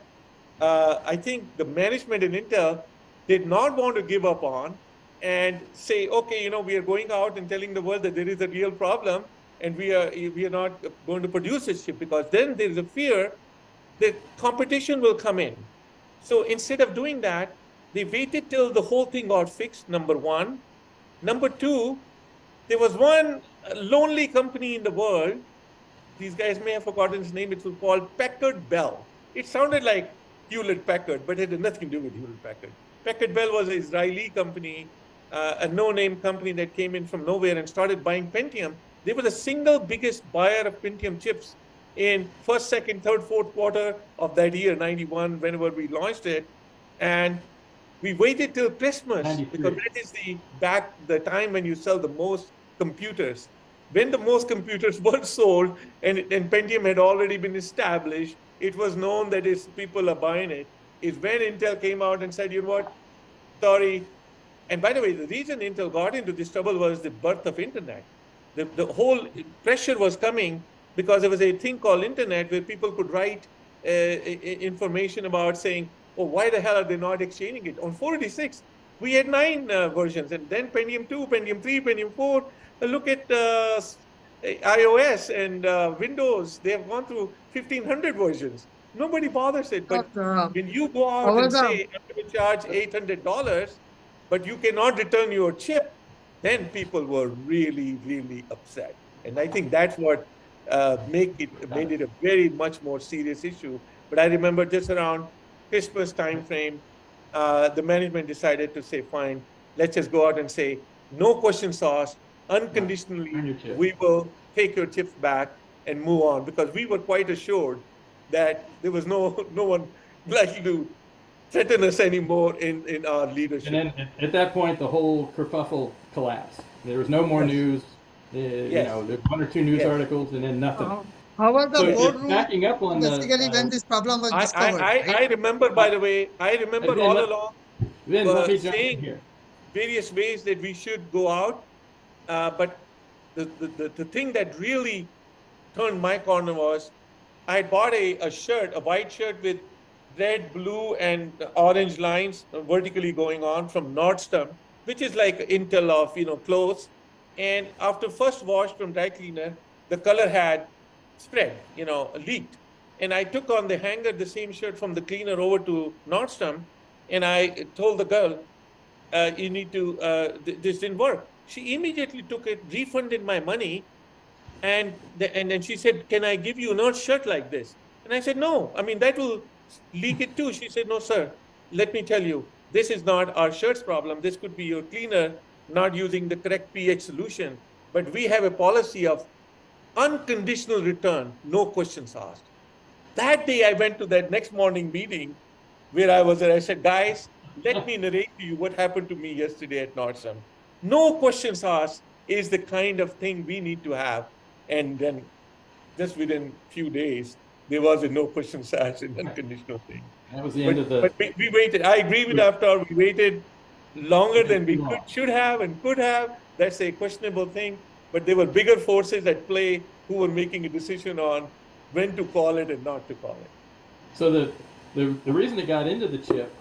I think the management in Intel did not want to give up on and say, okay, you know, we are going out and telling the world that there is a real problem and we are not going to produce this chip, because then there is a fear that competition will come in. So instead of doing that, they waited till the whole thing got fixed, number one. Number two, there was one lonely company in the world. These guys may have forgotten his name. It was called Packard Bell. It sounded like Hewlett Packard, but it had nothing to do with Hewlett Packard. Packard Bell was an Israeli company, a no-name company that came in from nowhere and started buying Pentium. They were the single biggest buyer of Pentium chips in first, second, third, fourth quarter of that year, 91, whenever we launched it. And we waited till Christmas 93. because that is the time when you sell the most computers. When the most computers were sold and Pentium had already been established, it was known that people are buying it, is when Intel came out and said, you know what, sorry. And by the way, the reason Intel got into this trouble was the birth of internet. The whole pressure was coming because there was a thing called internet where people could write information about saying, oh, why the hell are they not exchanging it? On 486, we had 9 versions, and then Pentium 2, Pentium 3, Pentium 4. Look at iOS and Windows. They have gone through 1,500 versions. Nobody bothers it. But when you go out and say, I'm going to charge $800, but you cannot return your chip, then people were really, really upset. And I think that's what made it a very much more serious issue. But I remember just around Christmas timeframe, the management decided to say, fine, let's just go out and say, no questions asked, unconditionally, we will take your chips back and move on, because we were quite assured that there was no one likely to threaten us anymore in our leadership. And then at that point, the whole kerfuffle collapsed. There was no more news. You know, there's 1 or 2 news articles and then nothing. How was the So boardroom backing up on basically when this problem was discovered? I remember, by the way, all along saying here. various ways that we should go out. But the thing that really turned my corner was I bought a shirt, a white shirt with red, blue, and orange lines vertically going on from Nordstrom, which is like Intel of, clothes. And after first wash from dry cleaner, the color had spread, leaked. And I took on the hanger the same shirt from the cleaner over to Nordstrom, and I told the girl, you need to, this didn't work. She immediately took it, refunded my money, and then she said, can I give you another shirt like this? And I said, no, I mean, that will leak it too. She said, no, sir, let me tell you, this is not our shirt's problem. This could be your cleaner not using the correct pH solution. But we have a policy of unconditional return, no questions asked. That day I went to that next morning meeting where I was there. I said, guys, let me narrate to you what happened to me yesterday at Nordstrom. No questions asked is the kind of thing we need to have. And then just within few days, there was a no questions asked and unconditional thing. That was the end But of the. but we waited. I agree with Avtar. We waited longer than we Too long. should have and could have. That's a questionable thing. But there were bigger forces at play who were making a decision on when to call it and not to call it. So the reason it got into the chip,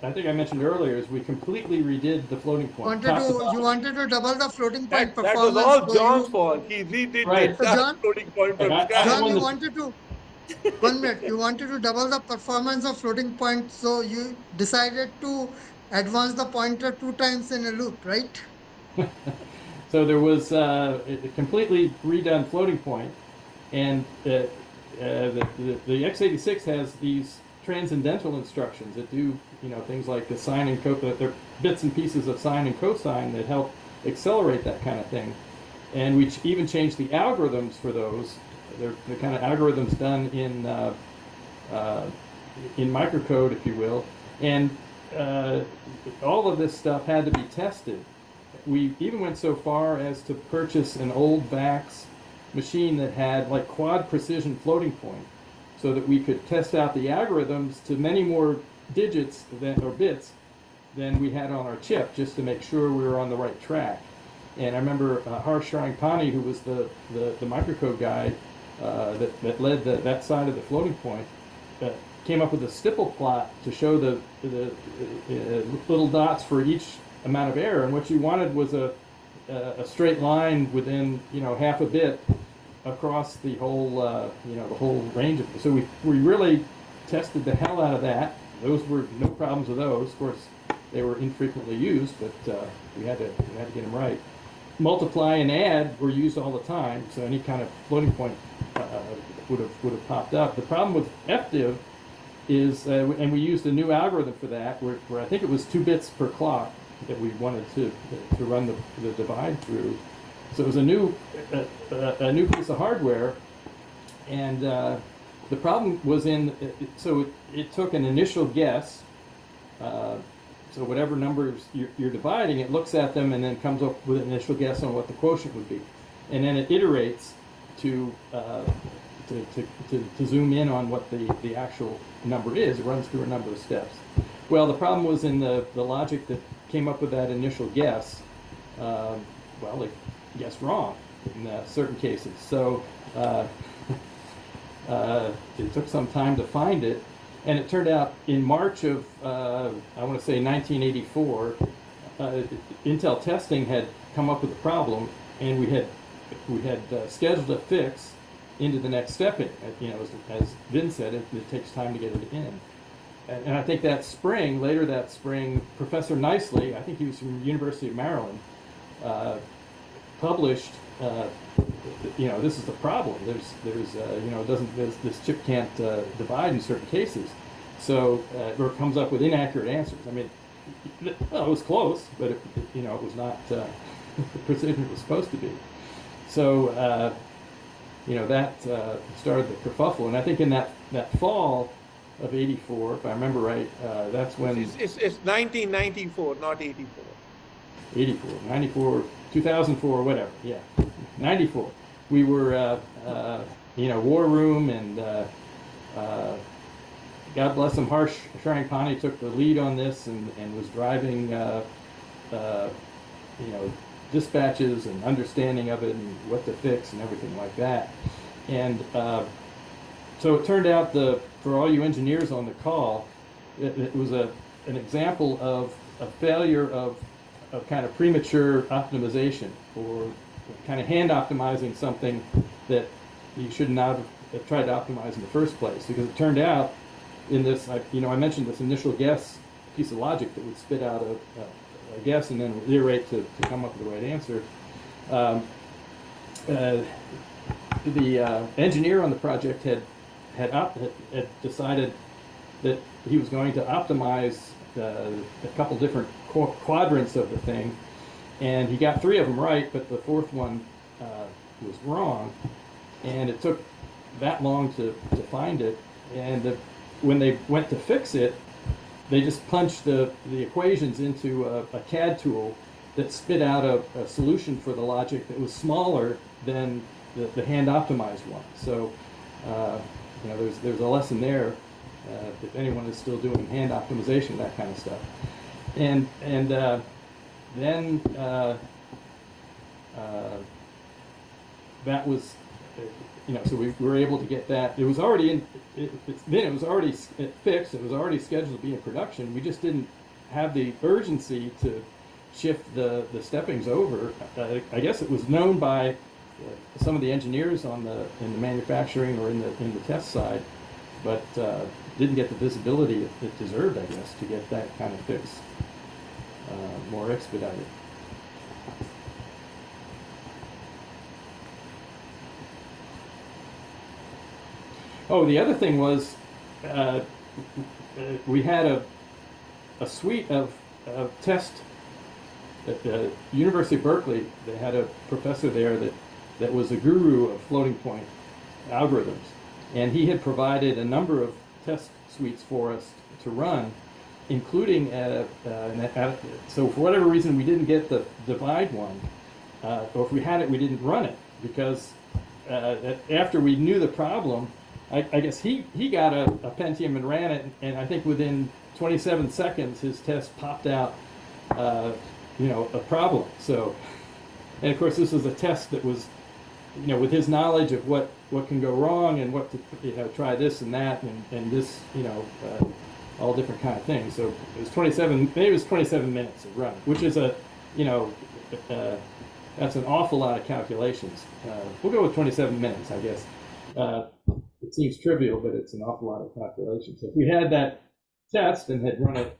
I think I mentioned earlier, is we completely redid the floating point. You wanted to double the floating point That performance. was all John's fault. He redid Right. the John- floating point from I- scratch. John, you wanted- wanted to 1 minute. You wanted to double the performance of floating point, so you decided to advance the pointer 2 times in a loop, right? So there was a completely redone floating point, and the x86 has these transcendental instructions that do things like the sine and cosine. They're bits and pieces of sine and cosine that help accelerate that kind of thing. And we even changed the algorithms for those. They're the kind of algorithms done in microcode, if you will. And all of this stuff had to be tested. We even went so far as to purchase an old VAX machine that had like quad precision floating point, so that we could test out the algorithms to many more digits or bits than we had on our chip, just to make sure we were on the right track. And I remember Harsh Sharangpani, who was the microcode guy that led that side of the floating point, came up with a stipple plot to show the little dots for each amount of error, and what you wanted was a straight line within half a bit across the whole the whole range of it. So we really tested the hell out of that. Those were no problems with those. Of course, they were infrequently used, but we had to get them right. Multiply and add were used all the time, so any kind of floating point would have popped up. The problem with FDiv is, and we used a new algorithm for that, where I think it was 2 bits per clock that we wanted to run the divide through. So it was a new piece of hardware, and the problem was so it took an initial guess. So whatever numbers you're dividing, it looks at them and then comes up with an initial guess on what the quotient would be, and then it iterates to zoom in on what the actual number is. It runs through a number of steps. Well, the problem was in the logic that came up with that initial guess. Well, it guessed wrong in certain cases. So it took some time to find it, and it turned out in March of I want to say 1984, Intel testing had come up with a problem, and we had scheduled a fix into the next step in. As Vin said, it takes time to get it in. And I think later that spring, Professor Nicely, I think he was from the University of Maryland, published, this is the problem. This chip can't divide in certain cases. So, or it comes up with inaccurate answers. I mean, it was close, but it was not the precision it was supposed to be. So, that started the kerfuffle. And I think in that fall of '84, if I remember right, that's when... It's 1994, not 84. 84, 94, 2004, whatever, yeah. 94. We were, War Room, and God bless him, Harsh Sharangpani took the lead on this and was driving, dispatches and understanding of it and what to fix and everything like that. And so it turned out, for all you engineers on the call, it was an example of a failure of kind of premature optimization, or kind of hand optimizing something that you should not have tried to optimize in the first place. Because it turned out in this, I mentioned this initial guess piece of logic that would spit out a guess and then iterate to come up with the right answer. The engineer on the project had decided that he was going to optimize a couple different quadrants of the thing, and he got 3 of them right, but the 4th one was wrong. and it took that long to find it. And when they went to fix it, they just punched the equations into a CAD tool that spit out a solution for the logic that was smaller than the hand optimized one. So you know, there's a lesson there if anyone is still doing hand optimization, that kind of stuff. And then that was, you know, so we were able to get that. It was already then it was already fixed. It was already scheduled to be in production. We just didn't have the urgency to shift the steppings over. I guess it was known by some of the engineers in the manufacturing or in the test side, but didn't get the visibility it deserved, I guess, to get that kind of fix more expedited. Oh, the other thing was we had a suite of tests at the University of Berkeley. They had a professor there that was a guru of floating point algorithms, and he had provided a number of test suites for us to run, including so for whatever reason we didn't get the divide one, or if we had it, we didn't run it because after we knew the problem, I guess he got a Pentium and ran it, and I think within 27 seconds his test popped out you know, a problem. So, and of course this was a test that was, you know, with his knowledge of what can go wrong and what to, you know, try this and that and this, you know, all different kind of things. So it was 27, maybe it was 27 minutes of run, which is a, you know, that's an awful lot of calculations. We'll go with 27 minutes, I guess. It seems trivial, but it's an awful lot of calculations. So if we had that test and had run it,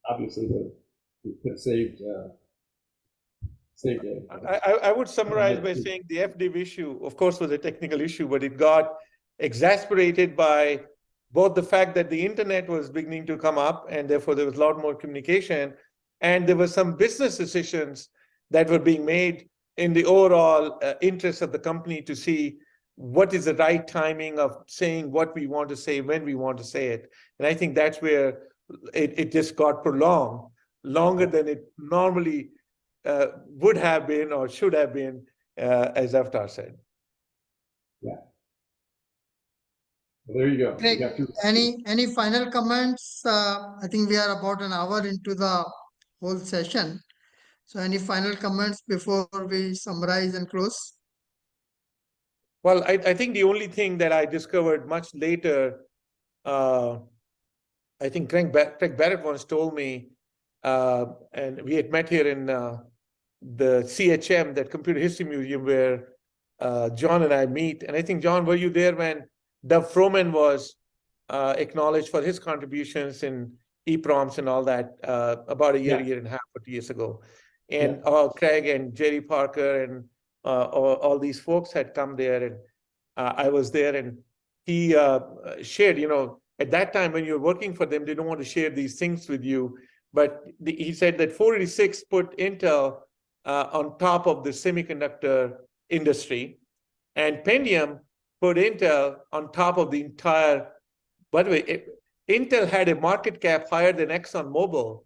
obviously we could have saved it. I would summarize by saying the FDiv issue, of course, was a technical issue, but it got exasperated by both the fact that the internet was beginning to come up, and therefore there was a lot more communication, and there were some business decisions that were being made in the overall interest of the company to see what is the right timing of saying what we want to say, when we want to say it. And I think that's where it just got prolonged, longer than it normally would have been or should have been, as Avtar said. Yeah. Well, there you go. Great. Any final comments? I think we are about an hour into the whole session. So any final comments before we summarize and close? Well, I think the only thing that I discovered much later, I think Craig Barrett once told me, and we had met here in the CHM, that Computer History Museum, where John and I meet. And I think, John, were you there when Doug Froman was acknowledged for his contributions in EPROMs and all that about a year and a half or 2 years ago? And Craig and Jerry Parker and all these folks had come there, and I was there, and he shared, you know, at that time when you're working for them, they don't want to share these things with you. But he said that 486 put Intel on top of the semiconductor industry, and Pentium put Intel on top of the entire. By the way, Intel had a market cap higher than ExxonMobil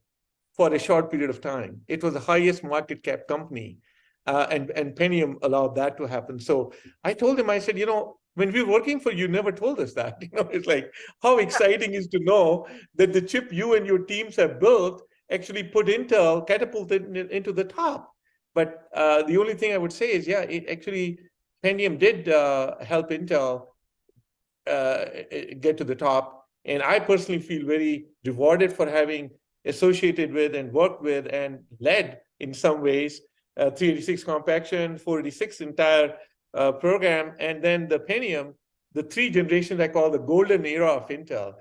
for a short period of time. It was the highest market cap company, and Pentium allowed that to happen. So I told him, I said, you know, when we were working for you, never told us that. You know, it's like, how exciting is to know that the chip you and your teams have built actually put Intel, catapulted into the top. But the only thing I would say is, yeah, it actually, Pentium did help Intel get to the top. And I personally feel very rewarded for having associated with and worked with and led in some ways 386 compaction, 486 entire program, and then the Pentium, the 3 generations I call the golden era of Intel.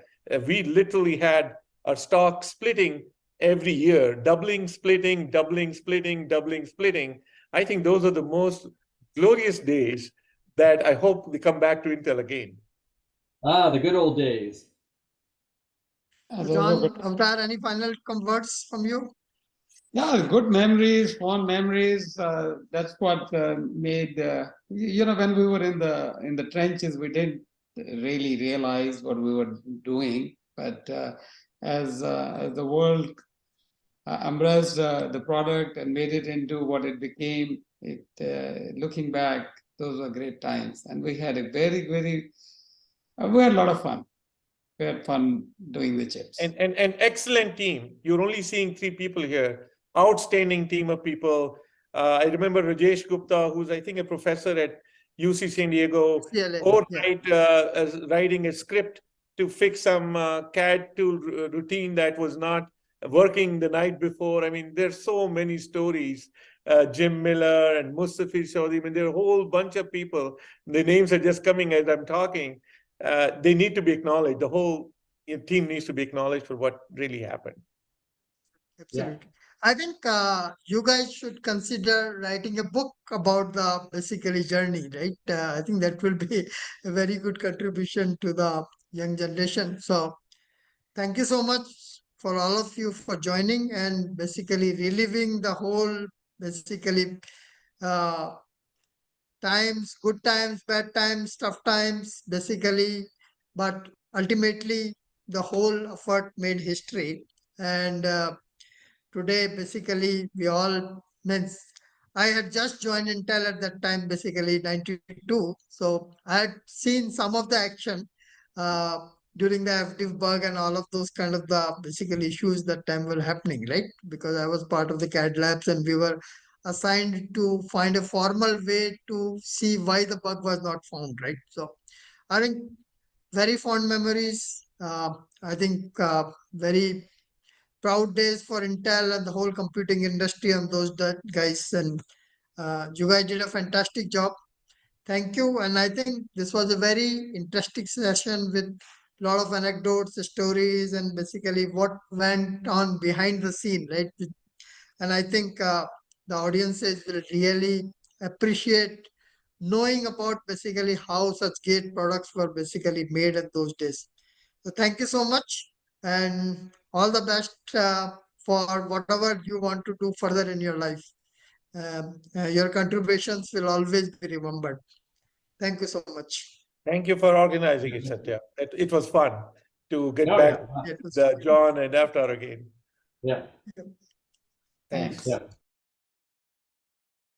We literally had our stock splitting every year, doubling, splitting, doubling, splitting, doubling, splitting. I think those are the most glorious days that I hope we come back to Intel again. Ah, the good old days. John, Avtar, any final words from you? Yeah, good memories, fond memories. That's what made when we were in the trenches, we didn't really realize what we were doing. But as the world embraced the product and made it into what it became, looking back, those were great times, and we had a we had a lot of fun. We had fun doing the chips. And an excellent team. You're only seeing 3 people here. Outstanding team of people. I remember Rajesh Gupta, who's I think a professor at UC San Diego, overnight writing a script to fix some CAD tool routine that was not working the night before. I mean, there's so many stories. Jim Miller and Mustafi Chaudhry. I mean, there are a whole bunch of people. The names are just coming as I'm talking. They need to be acknowledged. The whole team needs to be acknowledged for what really happened. Absolutely. Yeah. I think you guys should consider writing a book about the basically journey, right? I think that will be a very good contribution to the young generation. So thank you so much for all of you for joining and basically reliving the whole basically uh, times, good times, bad times, tough times, basically. But ultimately, the whole effort made history. And today, basically, we all means I had just joined Intel at that time, basically 92. So I had seen some of the action uh, during the FDIV bug and all of those kind of the basically issues that time were happening, right? Because I was part of the CAD labs and we were assigned to find a formal way to see why the bug was not found, right? So I think very fond memories. I think very proud days for Intel and the whole computing industry and those guys. And you guys did a fantastic job. Thank you. And I think this was a very interesting session with a lot of anecdotes, stories, and basically what went on behind the scene, right? And I think the audiences will really appreciate knowing about basically how such great products were basically made in those days. So thank you so much and all the best for whatever you want to do further in your life. Your contributions will always be remembered. Thank you so much. Thank you for organizing it, Satya. It was fun to get Oh, back yeah. to John and Avtar again. Yeah. Thanks. Thanks. Yeah.